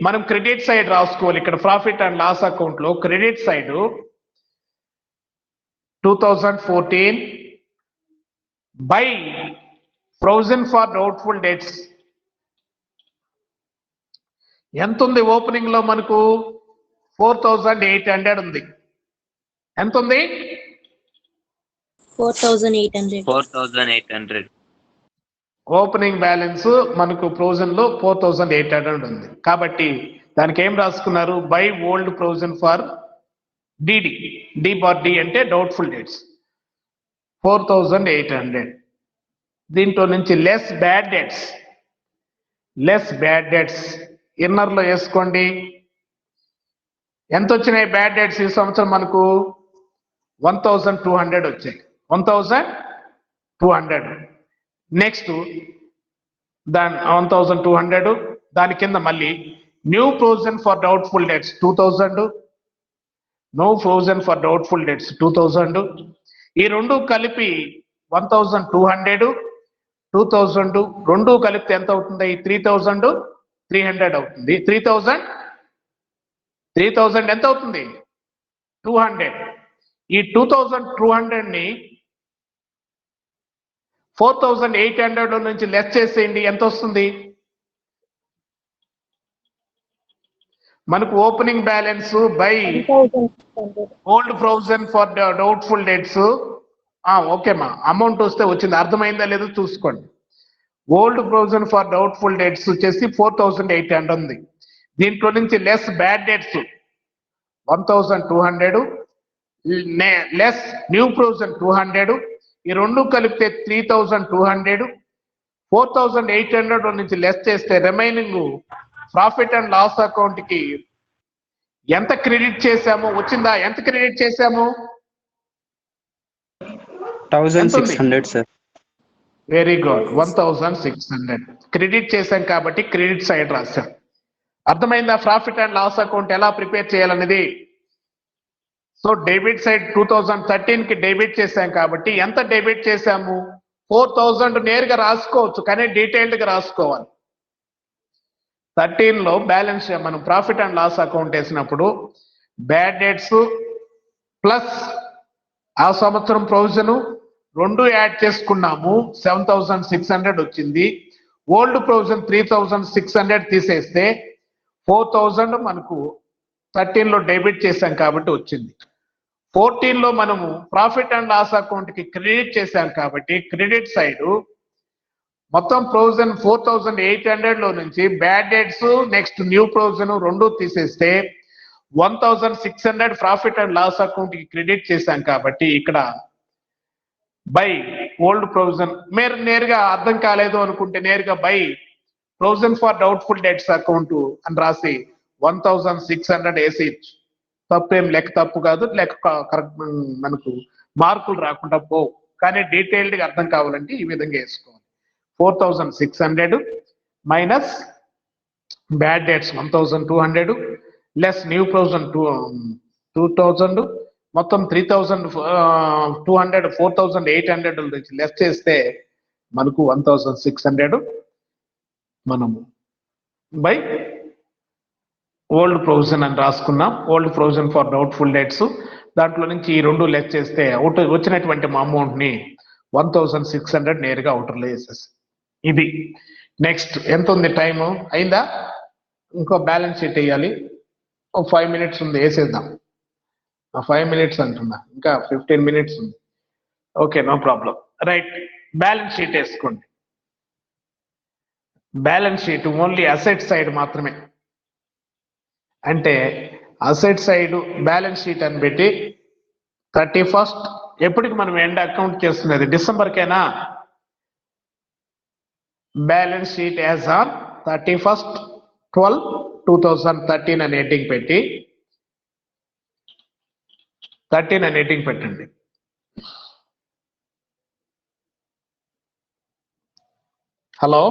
మనం క్రెడిట్ సైడ్ రాసుకోవాలి ఇక్కడ ప్రాఫిట్ అండ్ లాస్ అకౌంట్ లో credit side 2014 by provision for doubtful dates ఎంత ఉంది ఓపెనింగ్ లో మనకు 4,800 ఉంది ఎంత ఉంది 4,800 ఓపెనింగ్ బ్యాలెన్స్ మనకు ప్రొవిజన్ లో 4,800 ఉంది కాబట్టి దానికి ఏం రాసుకున్నారు by old provision for D D D for D అంటే డౌట్ఫుల్ డేట్స్ 4,800 దీంట్లో నుంచి లెస్ బ్యాడ్ డేట్స్ ఇన్నర్ లో వేసుకోండి ఎంత వచ్చినాయి బ్యాడ్ డేట్స్ ఈ సంవత్సరం మనకు 1,200 వచ్చాయి 1,200 నెక్స్ట్ దాని 1,200 దాని కింద మళ్ళీ new provision for doubtful debts 2,000 no provision for doubtful debts 2,000 ఈ రెండు కలిపి 1,200 2,000 రెండు కలిపితే ఎంత అవుతుంది 3,300 అవుతుంది 3,000 ఎంత అవుతుంది 200 ఈ 2,200 ని 4,800 నుంచి లెస్ చేసేయండి ఎంత వస్తుంది మనకు opening balance by old provision for doubtful debts ఓకేమా అమౌంట్ వస్తే వచ్చింది అర్థమైందా లేదో చూసుకోండి old provision for doubtful debts వచ్చేసి 4,800 ఉంది దీంట్లో నుంచి less bad debts 1,200 less new provision 200 ఈ రెండు కలిపితే 3,200 4,800 నుంచి లెస్ చేస్తే remaining profit and loss account కి ఎంత క్రెడిట్ చేశామో వచ్చిందా ఎంత క్రెడిట్ చేశాము 1600 sir. వెరీ గుడ్ 1600 క్రెడిట్ చేశాం కాబట్టి క్రెడిట్ సైడ్ రాశాం. అర్థమైందా ప్రాఫిట్ అండ్ లాస్ అకౌంట్ ఎలా ప్రిపేర్ చేయాలనేది? సో డెబిట్ సైడ్ 2013 కి డెబిట్ చేశాం కాబట్టి ఎంత డెబిట్ చేశాము? 4000 నేరుగా రాసుకోవచ్చు కానీ డీటెయిల్డ్ గా రాసుకోవాలి. 13 లో బ్యాలెన్స్ మనం ప్రాఫిట్ అండ్ లాస్ అకౌంట్ వేసినప్పుడు బ్యాడ్ డెట్స్ ప్లస్ ఆ సంవత్సరం ప్రొవిజన్ రెండు యాడ్ చేసుకున్నాము, 7600 వచ్చింది. ఓల్డ్ ప్రొవిజన్ 3600 తీసేస్తే 4000 మనకు 13 లో డెబిట్ చేశాం కాబట్టి వచ్చింది. 14 లో మనము ప్రాఫిట్ అండ్ లాస్ అకౌంట్ కి క్రెడిట్ చేశాం కాబట్టి క్రెడిట్ సైడ్ మొత్తం ప్రొవిజన్ 4800 లో నుంచి bad debts next new provision రెండు తీసేస్తే 1600 ప్రాఫిట్ అండ్ లాస్ అకౌంట్ కి క్రెడిట్ చేశాం కాబట్టి ఇక్కడ బై ఓల్డ్ ప్రొవిజన్ మీరు నేరుగా అర్థం కాలేదు అనుకుంటే నేరుగా by provision for doubtful debts account అని రాసి 1600 వేసి తప్పేం లెక్క తప్పు కాదు, లెక్క కరెక్ట్ మనకు మార్కులు రాకుండా పోవు. కానీ డీటెయిల్డ్ గా అర్థం కావాలంటే ఈ విధంగా వేసుకోవాలి. 4600 minus bad debts 1200 less new provision 2000 మొత్తం 3200 4800 నుంచి లెస్ చేస్తే మనకు 1600 మనము బై ఓల్డ్ ప్రొవిజన్ అని రాసుకున్నాం. Old provision for doubtful debts దాంట్లో నుంచి ఈ రెండు లెస్ చేస్తే వచ్చినటువంటి మా అమౌంట్ ని 1600 నేరుగా అవుటర్లో వేసేసి ఇది. నెక్స్ట్ ఎంత ఉంది టైము? అయిందా? ఇంకో బ్యాలెన్స్ షీట్ వేయాలి. 5 minutes ఉంది, వేసేద్దాం. 5 minutes అంటున్నా, ఇంకా 15 minutes ఉంది. Okay, no problem. Right, balance sheet వేసుకోండి. Balance sheet only asset side మాత్రమే, అంటే అసెట్ సైడ్ బ్యాలెన్స్ షీట్ అని పెట్టి 31st ఎప్పటికి మనం ఎండ్ అకౌంట్ చేస్తున్నది డిసెంబర్కేనా? Balance sheet as on 31st 12 2013 అని హెడ్డింగ్ పెట్టి 13 అని హెడ్డింగ్ పెట్టండి. Hello,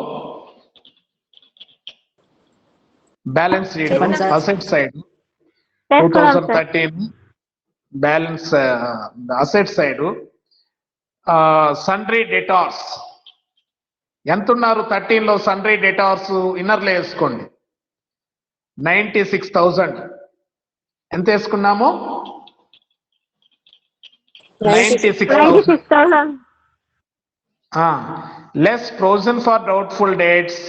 balance sheet asset side 2013 balance asset side sundry debtors ఎంత ఉన్నారు? 13 లో సన్రీ డెటార్స్ ఇన్నర్లో వేసుకోండి. 96,000 ఎంత వేసుకున్నాము? 96,000. Less provision for doubtful dates,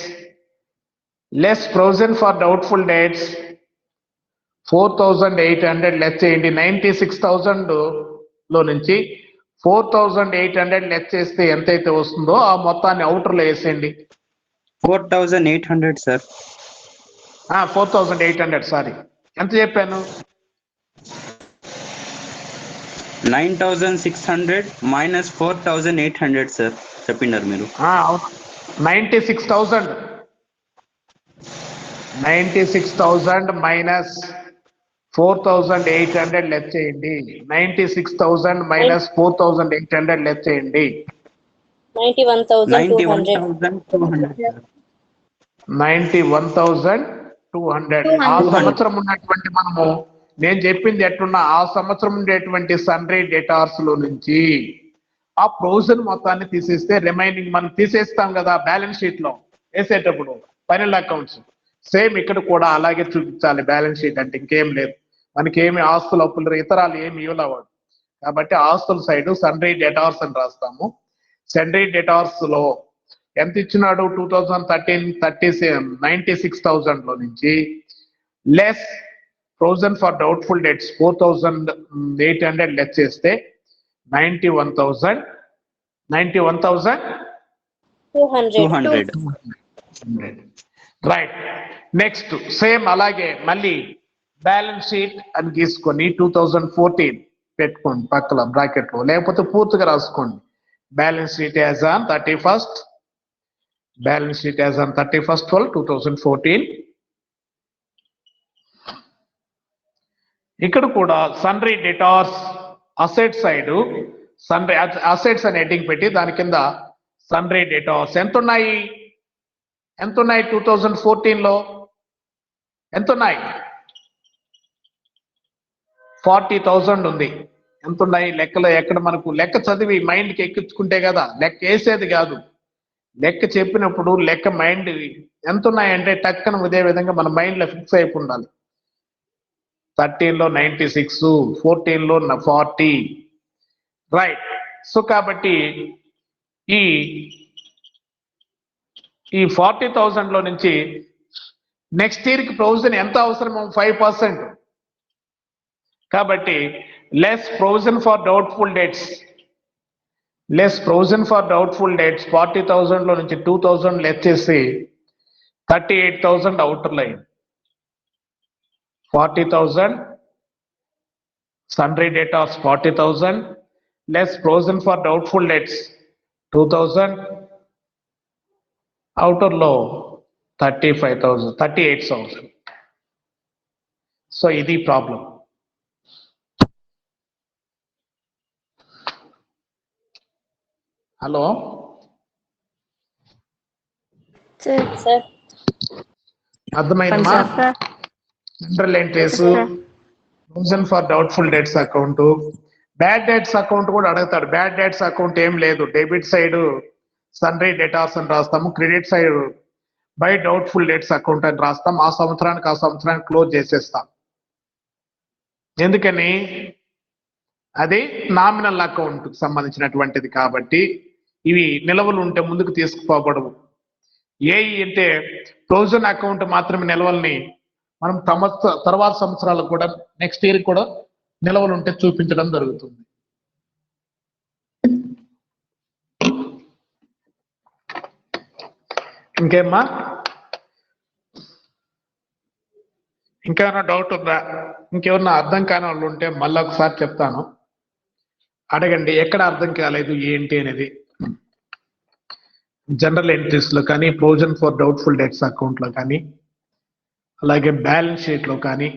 less provision for doubtful dates 4800 less చేయండి. 96,000 లో నుంచి 4800 లెస్ చేస్తే ఎంతైతే వస్తుందో ఆ మొత్తాన్ని అవుటర్లో వేసేయండి. 4800 సార్. 4800 సారీ, ఎంత చెప్పాను? 9600 మైనస్ 4800 సార్ చెప్పినారు మీరు. 96,000 మైనస్ 4800 లెస్ చేయండి. 96,000 మైనస్ 4800 లెస్ చేయండి. 91,200. ఆ సంవత్సరం ఉన్నటువంటి మనము నేను చెప్పింది ఎట్లున్నా ఆ సంవత్సరం ఉండేటువంటి సన్రీ డేటార్స్ లో నుంచి ఆ ప్రొవిజన్ మొత్తాన్ని తీసేస్తే రిమైనింగ్ మనం తీసేస్తాం కదా బ్యాలెన్స్ షీట్ లో వేసేటప్పుడు ఫైనల్ అకౌంట్స్. సేమ్ ఇక్కడ కూడా అలాగే చూపించాలి. బ్యాలెన్స్ షీట్ అంటే ఇంకేం లేదు, మనకి ఏమి ఆస్తులు అప్పులు ఇతరాలు ఏమి ఇవ్వలేవాడు కాబట్టి ఆస్తుల సైడ్ సన్రీ డేటార్స్ అని రాస్తాము. సన్రీ డేటార్స్ లో ఎంత ఇచ్చినాడు? 2013 96,000 లో నుంచి less provision for doubtful debts 4800 less చేస్తే 91,200. రైట్. నెక్స్ట్ సేమ్ అలాగే మళ్ళీ బ్యాలెన్స్ షీట్ అని గీసుకొని 2014 పెట్టుకోండి పక్కల బ్రాకెట్ లో, లేకపోతే పూర్తిగా రాసుకోండి. Balance sheet as on 31st, balance sheet as on 31st 12 2014. ఇక్కడ కూడా సన్రీ డేటార్స్ అసెట్ సైడ్ సన్రీ అసెట్స్ అని హెడ్డింగ్ పెట్టి దాని కింద సన్రీ డేటాస్ ఎంత ఉన్నాయి 2014 లో ఎంత ఉన్నాయి 40,000 ఉంది. ఎంత ఉన్నాయి లెక్కలో ఎక్కడ మనకు లెక్క చదివి మైండ్కి ఎక్కించుకుంటే కదా లెక్క వేసేది కాదు. లెక్క చెప్పినప్పుడు లెక్క మైండ్ ఎంత ఉన్నాయంటే టక్కన ఇదే విధంగా మన మైండ్లో ఫిక్స్ అయిపోయి ఉండాలి. 13 లో 96, 14 లో 40, రైట్. సో కాబట్టి ఈ 40,000 లో నుంచి నెక్స్ట్ ఇయర్కి ప్రొవిజన్ ఎంత అవసరమో 5%. కాబట్టి less provision for doubtful dates 40,000 లో నుంచి 2,000 లెస్ చేసి 38,000 outer line. 40,000 sundry debtors 40,000 less provision for doubtful debts 2,000 outer low 35,000 38,000. So ఇది ప్రాబ్లం. హలో సార్ అర్థమైందమ్మా? General entries, provision for doubtful debts account, bad debts account కూడా అడుగుతాడు. Bad debts account ఏం లేదు, debit side sundry debtors అని రాస్తాము, credit side by doubtful debts account అని రాస్తాం. ఆ సంవత్సరానికి క్లోజ్ చేసేస్తాం. ఎందుకని అది నామినల్ అకౌంట్ సంబంధించినటువంటిది కాబట్టి ఇవి నిల్వలు ఉంటే ముందుకు తీసుకుపోబడవు. ఏఈ అంటే ప్రొవిజన్ అకౌంట్ మాత్రమే నిల్వల్ని మనం తర్వాత సంవత్సరాలకు కూడా నెక్స్ట్ ఇయర్ కూడా నిల్వలు ఉంటే చూపించడం జరుగుతుంది. ఇంకేమ్మా? ఇంకేమైనా డౌట్ ఉందా? ఇంకేమన్నా అర్థం కాని వాళ్ళు ఉంటే మళ్ళీ ఒకసారి చెప్తాను, అడగండి. ఎక్కడ అర్థం కాలేదు ఏంటి అనేది జనరల్ ఎంట్రీస్ లో కానీ, provision for doubtful debts account లో కానీ, అలాగే బ్యాలెన్స్ షీట్ లో కానీ,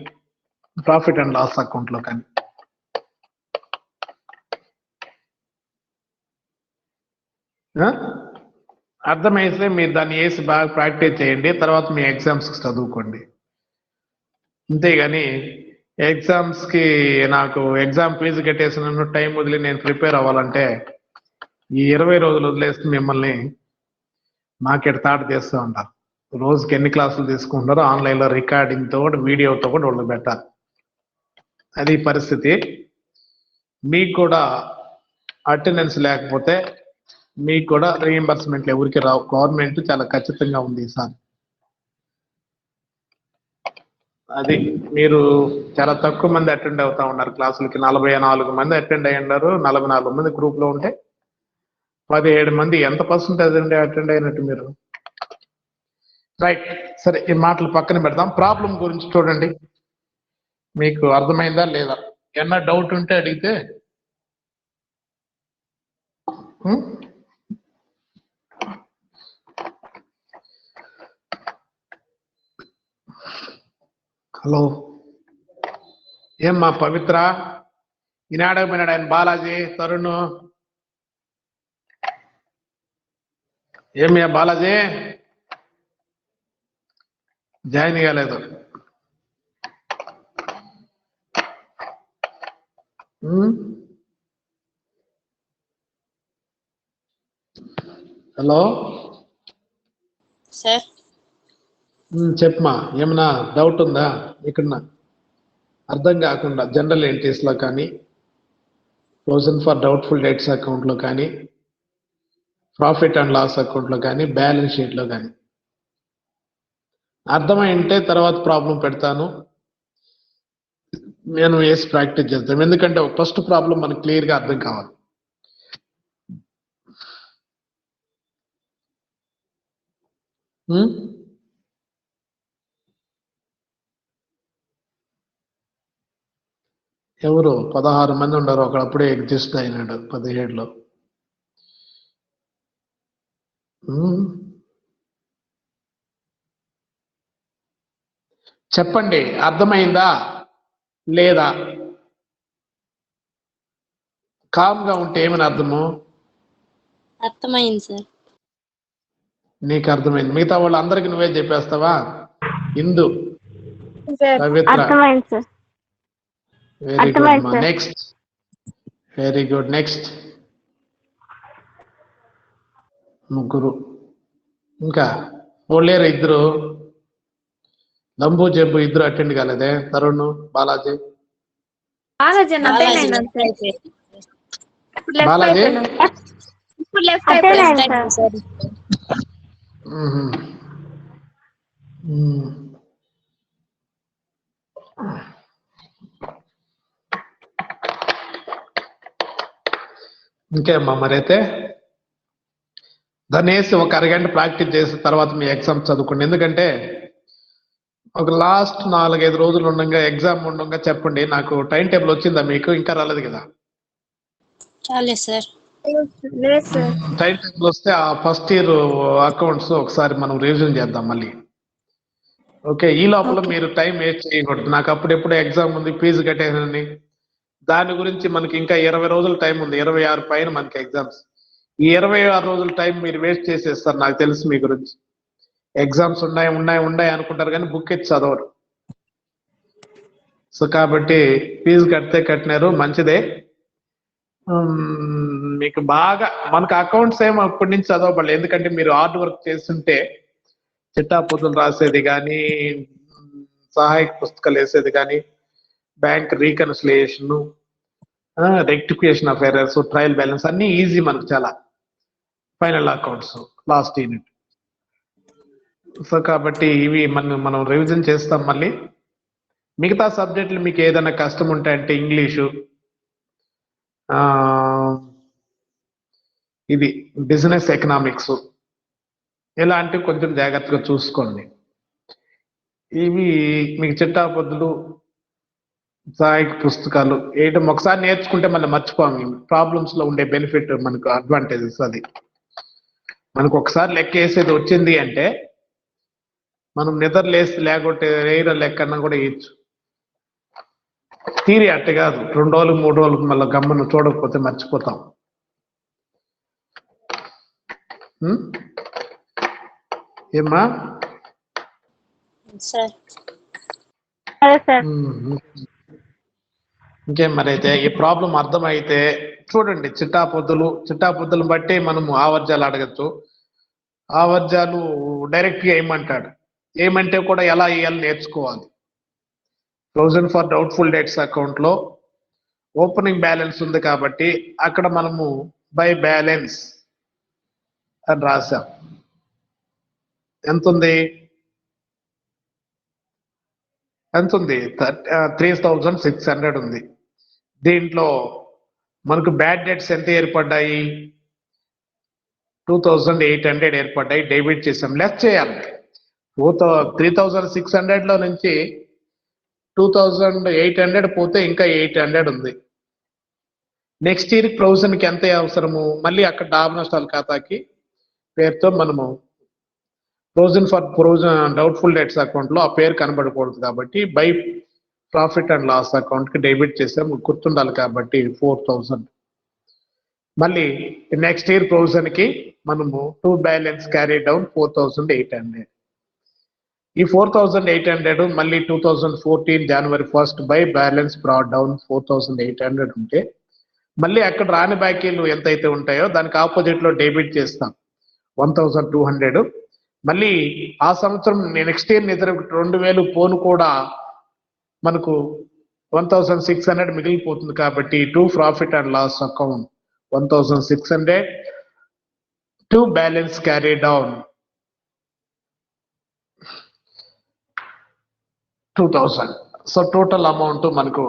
ప్రాఫిట్ అండ్ లాస్ అకౌంట్ లో కానీ. అర్థమైతే మీరు దాన్ని వేసి బాగా ప్రాక్టీస్ చేయండి, తర్వాత మీ ఎగ్జామ్స్కి చదువుకోండి. అంతేగాని ఎగ్జామ్స్కి నాకు ఎగ్జామ్ ఫీజు కట్టేసిన టైం వదిలి నేను ప్రిపేర్ అవ్వాలంటే ఈ 20 రోజులు వదిలేస్తే మిమ్మల్ని మార్కెట్ తాట చేస్తూ ఉంటారు. రోజుకి ఎన్ని క్లాసులు తీసుకుంటారో ఆన్లైన్లో రికార్డింగ్తో కూడా వీడియోతో కూడా వాళ్ళు పెట్టాలి. అది పరిస్థితి. మీకు కూడా అటెండెన్స్ లేకపోతే మీకు కూడా రీఎంబర్స్మెంట్లు ఎవరికి రావు. గవర్నమెంట్ చాలా ఖచ్చితంగా ఉంది ఈసారి. అది మీరు చాలా తక్కువ మంది అటెండ్ అవుతా ఉన్నారు క్లాసులకి. 44 మంది అటెండ్ అయ్యి ఉన్నారు. 44 మంది గ్రూప్ లో ఉంటే 17 మంది ఎంత పర్సెంటేజ్ అండి అటెండ్ అయినట్టు మీరు? రైట్, సరే ఈ మాటలు పక్కన పెడదాం. ప్రాబ్లం గురించి చూడండి, మీకు అర్థమైందా లేదా? ఏమన్నా డౌట్ ఉంటే అడిగితే. హలో, ఏమ్మా పవిత్ర, ఈనాడు పోయినాడు ఆయన బాలాజీ, తరుణ్, ఏమయ్యా బాలాజీ జాయిన్ కాలేదు? హలో సార్ చెప్పమా, ఏమన్నా డౌట్ ఉందా? ఇక్కడ అర్థం కాకుండా జనరల్ ఎంట్రీస్ లో కానీ, provision for doubtful debts account లో కానీ, ప్రాఫిట్ అండ్ లాస్ అకౌంట్ లో కానీ, బ్యాలెన్స్ షీట్ లో కానీ అర్థమైంటే తర్వాత ప్రాబ్లం పెడతాను, నేను వేసి ప్రాక్టీస్ చేస్తాం. ఎందుకంటే ఫస్ట్ ప్రాబ్లం మనకు క్లియర్ గా అర్థం కావాలి. ఎవరు 16 మంది ఉండరు, ఒకడప్పుడే ఎగ్జిస్ట్ అయినాడు 17లో. చెప్పండి, అర్థమైందా లేదా? కామ్ గా ఉంటే ఏమని అర్థము? అర్థమైంది సార్. నీకు అర్థమైంది. మిగతా వాళ్ళు అందరికి నువ్వే చెప్పేస్తావా? ఇందు, సార్ పవిత్ర, అర్థమైంది సార్. వెరీ గుడ్ అర్థమైంది మా. Sir. Next, very good. Next ముగ్గురు. ఇంకా ఓళ్ళేరు ఇద్దరు, లంబు జబ్బు ఇద్దరు అటెండ్ కాలేదే. Tarun, Balaji. Balaji Balaji attend left sir. అయిపోయింది. ఇప్పుడు లెఫ్ట్ బాలాజీ? అయిపోయినాం. ఇప్పుడు లెఫ్ట్ Left అయిపోయింది అయిపోయింది సార్. సార్. మ్మ్. మ్మ్. ఇంకేమ్మా మరైతే దాన్ని వేసి ఒక అరగంట ప్రాక్టీస్ చేసిన తర్వాత మీ ఎగ్జామ్ చదువుకోండి. ఎందుకంటే ఒక లాస్ట్ 4-5 రోజులు ఉండగా ఎగ్జామ్ ఉండగా చెప్పండి. నాకు టైం టేబుల్ వచ్చిందా? మీకు ఇంకా రాలేదు కదా? చాలేదు సార్. లేదు సార్. టైం టేబుల్ వస్తే ఆ ఫస్ట్ ఇయర్ అకౌంట్స్ ఒకసారి మనం రివిజన్ చేద్దాం మళ్ళీ. ఓకే, ఈ లోపల మీరు టైం వేస్ట్ చేయకూడదు. నాకు అప్పుడెప్పుడు ఎగ్జామ్ ఉంది, ఫీజు కట్టేనని. దాని గురించి మనకి ఇంకా 20 రోజులు టైం ఉంది. 26 పైన మనకి ఎగ్జామ్స్. ఈ 26 రోజుల టైం మీరు వేస్ట్ చేసేస్తారు. నాకు తెలుసు మీ గురించి. ఎగ్జామ్స్ ఉన్నాయి అనుకుంటారు కానీ బుక్ ఎత్తి చదవరు. సో కాబట్టి ఫీజు కట్టినారు, మంచిదే. మీకు బాగా మనకు అకౌంట్స్ ఏమో ఇప్పటి నుంచి చదవబడలేదు. ఎందుకంటే మీరు హార్డ్ వర్క్ చేస్తుంటే చిట్టా పొద్దులు రాసేది కానీ, సహాయక పుస్తకాలు వేసేది కానీ, bank reconciliation, rectification of errors, trial balance అన్ని ఈజీ మనకు చాలా. Final accounts last unit. So కాబట్టి ఇవి మనం రివిజన్ చేస్తాం మళ్ళీ. మిగతా సబ్జెక్టులు మీకు ఏదైనా కష్టం ఉంటే అంటే ఇంగ్లీషు, ఇది బిజినెస్ ఎకనామిక్స్, ఇలాంటివి కొంచెం జాగ్రత్తగా చూసుకోండి. ఇవి మీకు చిట్టా పొద్దులు, సహాయక పుస్తకాలు వేయడం ఒకసారి నేర్చుకుంటే మళ్ళీ మర్చిపోము. ప్రాబ్లమ్స్ లో ఉండే బెనిఫిట్ మనకు అడ్వాంటేజెస్. అది మనకు ఒకసారి లెక్క వేసేది వచ్చింది అంటే మనం నిద్ర లేకుంటే వేరే లెక్కన్నా కూడా వేయచ్చు. థియరీ అట్టే కాదు, 2 రోజులు 3 రోజులకు మళ్ళీ గమ్మను చూడకపోతే మర్చిపోతాం. ఏమ్మా సార్. ఇంకేం మరైతే ఈ ప్రాబ్లం అర్థమైతే చూడండి. చిట్టా పొద్దులు బట్టి మనము ఆవర్జాలు అడగచ్చు. ఆవర్జాలు డైరెక్ట్ గా ఏమంటే కూడా ఎలా వేయాలి నేర్చుకోవాలి. Provision for doubtful debts account లో ఓపెనింగ్ బ్యాలెన్స్ ఉంది కాబట్టి అక్కడ మనము బై బ్యాలెన్స్ అని రాసాం. ఎంత ఉంది? 3600 ఉంది. దీంట్లో మనకు బ్యాడ్ డెట్స్ ఎంత ఏర్పడ్డాయి? 2800 ఏర్పడ్డాయి. డెబిట్ చేసాం. లెస్ చేయాలి. 3600 లో నుంచి 2800 పోతే ఇంకా 800 ఉంది. నెక్స్ట్ ఇయర్ ప్రొవిజన్ కి ఎంత అవసరము? మళ్ళీ అక్కడ లాభ నష్టాల ఖాతాకి పేరుతో మనము ప్రొవిజన్ డౌట్ఫుల్ డెట్స్ అకౌంట్ లో ఆ పేరు కనబడకూడదు కాబట్టి by profit and loss account కి డెబిట్ చేసాం. గుర్తుండాలి కాబట్టి 4000. మళ్ళీ నెక్స్ట్ ఇయర్ ప్రొవిజన్ కి మనము టు బ్యాలెన్స్ క్యారీ డౌన్ 4800. ఈ 4800 మళ్ళీ 2014 January 1 by balance brought down 4800 ఉంటే మళ్ళీ అక్కడ రాని బాకీలు ఎంతైతే ఉంటాయో దానికి ఆపోజిట్ లో డెబిట్ చేస్తాం 1200. మళ్ళీ ఆ సంవత్సరం నెక్స్ట్ ఇయర్ నిద్ర 2000 పోను కూడా మనకు 1600 మిగిలిపోతుంది కాబట్టి to profit and loss account 1600 to balance carry down 2000. So total amount మనకు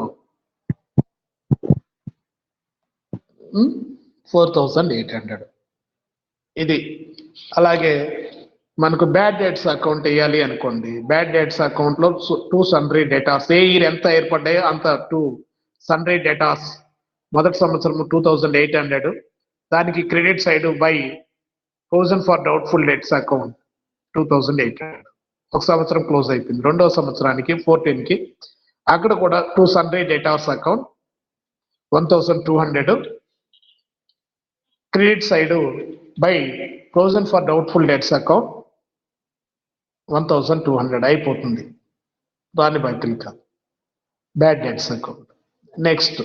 4800. ఇది అలాగే మనకు బ్యాడ్ డెట్స్ అకౌంట్ వేయాలి అనుకోండి. బ్యాడ్ డెట్స్ అకౌంట్ లో 2 సన్రీ డేటాస్ ఏ ఇయర్ ఎంత ఏర్పడ్డాయో అంత 2 సన్రీ డేటాస్. మొదటి సంవత్సరం 2800, దానికి credit side by provision for doubtful debts account 2800. ఒక సంవత్సరం క్లోజ్ అయిపోయింది. రెండవ సంవత్సరానికి 14 అక్కడ కూడా 2 sundry debtors account 1200 credit side by provision for doubtful debts account 1200 అయిపోతుంది. దాని బట్టి కాదు, bad debts account. Next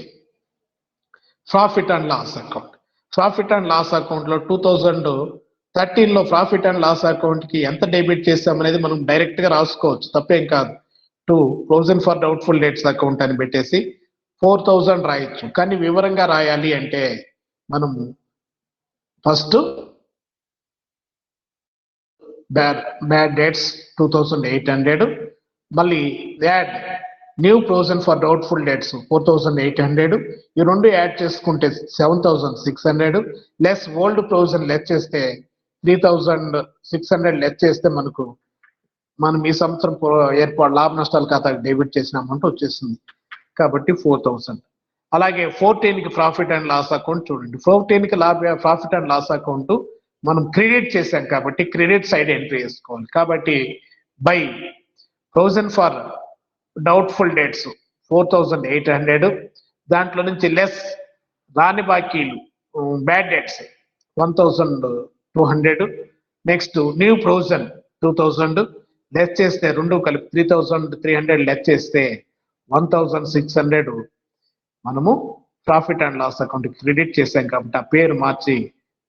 profit and loss account. Profit and loss account లో 2013లో ప్రాఫిట్ అండ్ లాస్ అకౌంట్ కి ఎంత డెబిట్ చేస్తామనేది మనం డైరెక్ట్ గా రాసుకోవచ్చు, తప్పేం కాదు. Provision for doubtful debts account అని పెట్టేసి 4000 రాయొచ్చు. కానీ వివరంగా రాయాలి అంటే మనము ఫస్ట్ బ్యాడ్ డెట్స్ 2800, మళ్ళీ add new provision for doubtful debts 4800, ఈ రెండు యాడ్ చేసుకుంటే 7600, లెస్ ఓల్డ్ ప్రొవిజన్ లెస్ చేస్తే 3600 లెస్ చేస్తే మనం ఈ సంవత్సరం ఏర్పాటు లాభ నష్టాల ఖాతాకి డెబిట్ చేసిన అమౌంట్ వచ్చేస్తుంది. కాబట్టి 4000. అలాగే 14కి ప్రాఫిట్ అండ్ లాస్ అకౌంట్ చూడండి. 14కి ప్రాఫిట్ అండ్ లాస్ అకౌంట్ మనం క్రెడిట్ చేశాం కాబట్టి క్రెడిట్ సైడ్ ఎంట్రీ చేసుకోవాలి. కాబట్టి by provision for doubtful debts 4800, దాంట్లో నుంచి లెస్ రాని బాకీలు bad debts 1200, next new provision 2000 less చేస్తే రెండు కలిపి 3300 లెస్ చేస్తే 1600 మనము profit and loss account credit చేశాం కాబట్టి ఆ పేరు మార్చి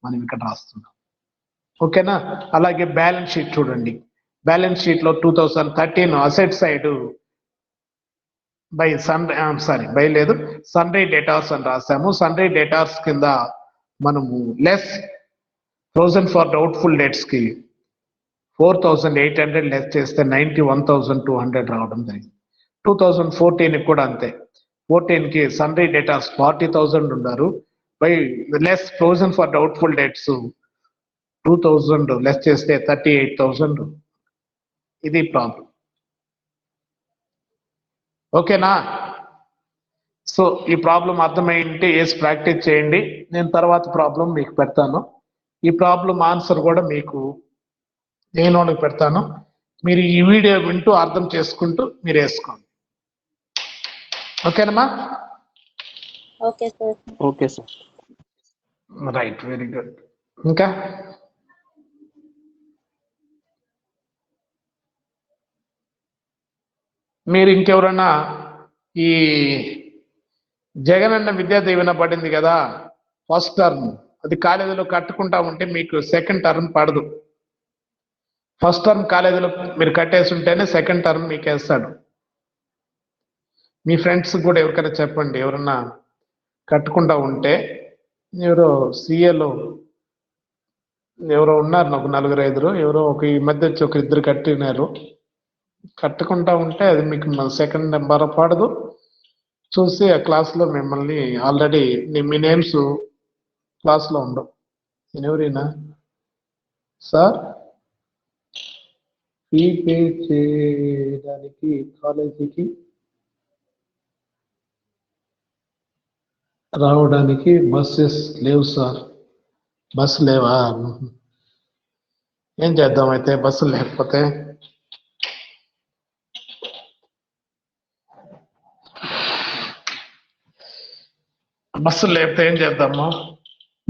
మనం ఇక్కడ రాస్తున్నాం. ఓకేనా? అలాగే బ్యాలెన్స్ షీట్ చూడండి. బ్యాలెన్స్ షీట్ లో 2013 అసెట్ సైడ్ సన్రీ డేటార్స్ అని రాసాము. సన్రీ డేటార్స్ కింద మనము less provision for doubtful debts కి 4800 లెస్ చేస్తే 91,200 రావడం జరిగింది. 2014 కూడా అంతే. 14కి సన్రీ డేటార్స్ 40,000 ఉన్నారు. By less provision for doubtful debts 2000 less చేస్తే 38,000. ఇది ప్రాబ్లం. ఓకేనా? సో ఈ ప్రాబ్లం అర్థమైంటే వేసి ప్రాక్టీస్ చేయండి. నేను తర్వాత ప్రాబ్లం మీకు పెడతాను. ఈ ప్రాబ్లం ఆన్సర్ కూడా మీకు నేను పెడతాను. మీరు ఈ వీడియో వింటూ అర్థం చేసుకుంటూ మీరు వేసుకోండి. ఓకేనమ్మా? Okay sir. Okay sir. Right, very good. ఇంకా మీరు ఇంకెవరన్నా ఈ జగనన్న విద్యా దీవెన పడింది కదా ఫస్ట్ టర్మ్, అది కాలేజీలో కట్టుకుంటా ఉంటే మీకు సెకండ్ టర్మ్ పడదు. ఫస్ట్ టర్మ్ కాలేజీలో మీరు కట్టేసి ఉంటేనే సెకండ్ టర్మ్ మీకు వేస్తాడు. మీ ఫ్రెండ్స్ కూడా ఎవరికైనా చెప్పండి, ఎవరన్నా కట్టుకుంటా ఉంటే. ఎవరో సిఏలో ఎవరో ఉన్నారు, నాకు 4-5 ఎవరో ఈ మధ్య వచ్చి 1-2 కట్టినారు. కట్టుకుంటా ఉంటే అది మీకు సెకండ్ నెంబర్ పడదు. చూసి ఆ క్లాస్లో మిమ్మల్ని ఆల్రెడీ మీ నేమ్స్ క్లాస్లో ఉండవు. ఎవరైనా సార్ ఫీ పే చేయడానికి కాలేజీకి రావడానికి బస్సెస్ లేవు సార్. బస్సు లేవా? ఏం చేద్దాం అయితే బస్సులు లేకపోతే? బస్సులు లేకపోతే ఏం చేద్దాము?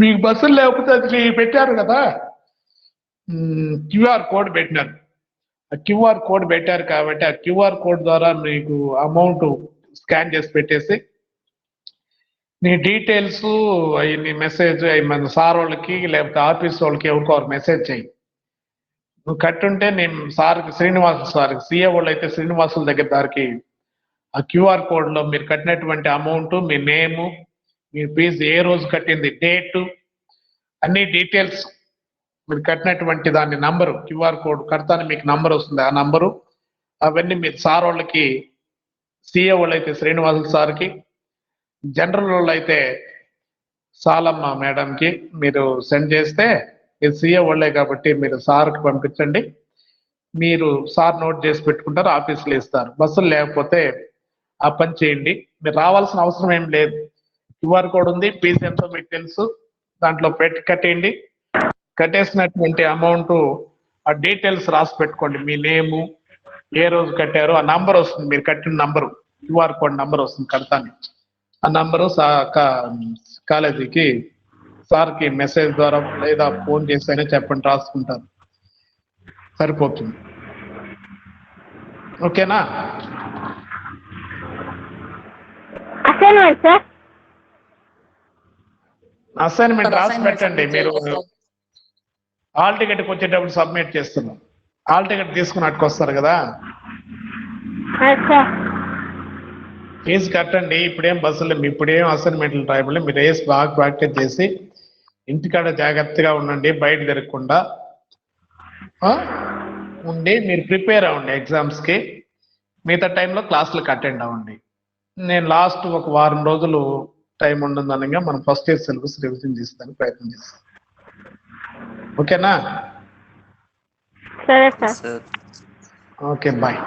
మీకు బస్సులు లేకపోతే అది పెట్టారు కదా, క్యూఆర్ కోడ్ పెట్టినారు. ఆ క్యూఆర్ కోడ్ పెట్టారు కాబట్టి ఆ క్యూఆర్ కోడ్ ద్వారా మీకు అమౌంట్ స్కాన్ చేసి పెట్టేసి నీ డీటెయిల్స్ అవన్నీ మెసేజ్ మన సార్ వాళ్ళకి లేకపోతే ఆఫీస్ వాళ్ళకి ఎవరికో మెసేజ్ చేయి. నువ్వు కట్టుంటే నేను సార్కి శ్రీనివాసు సార్కి సీఏ వాళ్ళు అయితే శ్రీనివాసుల దగ్గర దానికి ఆ క్యూఆర్ కోడ్ లో మీరు కట్టినటువంటి అమౌంట్, మీ నేము, మీ ఫీజు, ఏ రోజు కట్టింది, డేటు, అన్ని డీటెయిల్స్, మీరు కట్టినటువంటి దాని నంబరు, క్యూఆర్ కోడ్ కడతాను మీకు నంబర్ వస్తుంది, ఆ నంబరు అవన్నీ మీరు సార్ వాళ్ళకి, సీఏ వాళ్ళు అయితే శ్రీనివాసుల సార్కి, జనరల్ వాళ్ళు అయితే సాలమ్మ మేడంకి మీరు సెండ్ చేస్తే, మీరు సీఏ వాళ్ళే కాబట్టి మీరు సార్కి పంపించండి. మీరు సార్ నోట్ చేసి పెట్టుకుంటారు, ఆఫీసులో ఇస్తారు. బస్సులు లేకపోతే ఆ పని చేయండి. మీరు రావాల్సిన అవసరం ఏం లేదు. క్యూఆర్ కోడ్ ఉంది, ఫీజు ఎంతో మీకు తెలుసు, దాంట్లో పెట్టి కట్టేయండి. కట్టేసినటువంటి అమౌంట్ ఆ డీటెయిల్స్ రాసి పెట్టుకోండి. మీ నేము, ఏ రోజు కట్టారో ఆ నంబర్ వస్తుంది, మీరు కట్టిన నంబరు, క్యూఆర్ కోడ్ నంబర్ వస్తుంది కడతాను. ఆ నంబరు కాలేజీకి సార్కి మెసేజ్ ద్వారా లేదా ఫోన్ చేసి అయినా చెప్పండి, రాసుకుంటారు, సరిపోతుంది. ఓకేనా? Assignment sir. అసైన్మెంట్ రాసి పెట్టండి. మీరు హాల్ టికెట్కి వచ్చేటప్పుడు సబ్మిట్ చేస్తున్నాం. హాల్ టికెట్ తీసుకుని అట్టుకొస్తారు కదా, సార్. ఫీజు కట్టండి. ఇప్పుడేం బస్సులు, ఇప్పుడేం అసైన్మెంట్లు రాయబడి, మీరు వేసి బాగా ప్రాక్టీస్ చేసి ఇంటికాడ జాగ్రత్తగా ఉండండి, బయట తిరగకుండా ఉండి మీరు ప్రిపేర్ అవ్వండి ఎగ్జామ్స్కి. మిగతా టైంలో క్లాసులకు అటెండ్ అవ్వండి. నేను లాస్ట్ ఒక వారం రోజులు టైం ఉండదనగా మనం ఫస్ట్ ఇయర్ సిలబస్ రివిజన్ చేస్తానికి ప్రయత్నం చేస్తాం. ఓకేనా? సరే సార్. Okay, bye.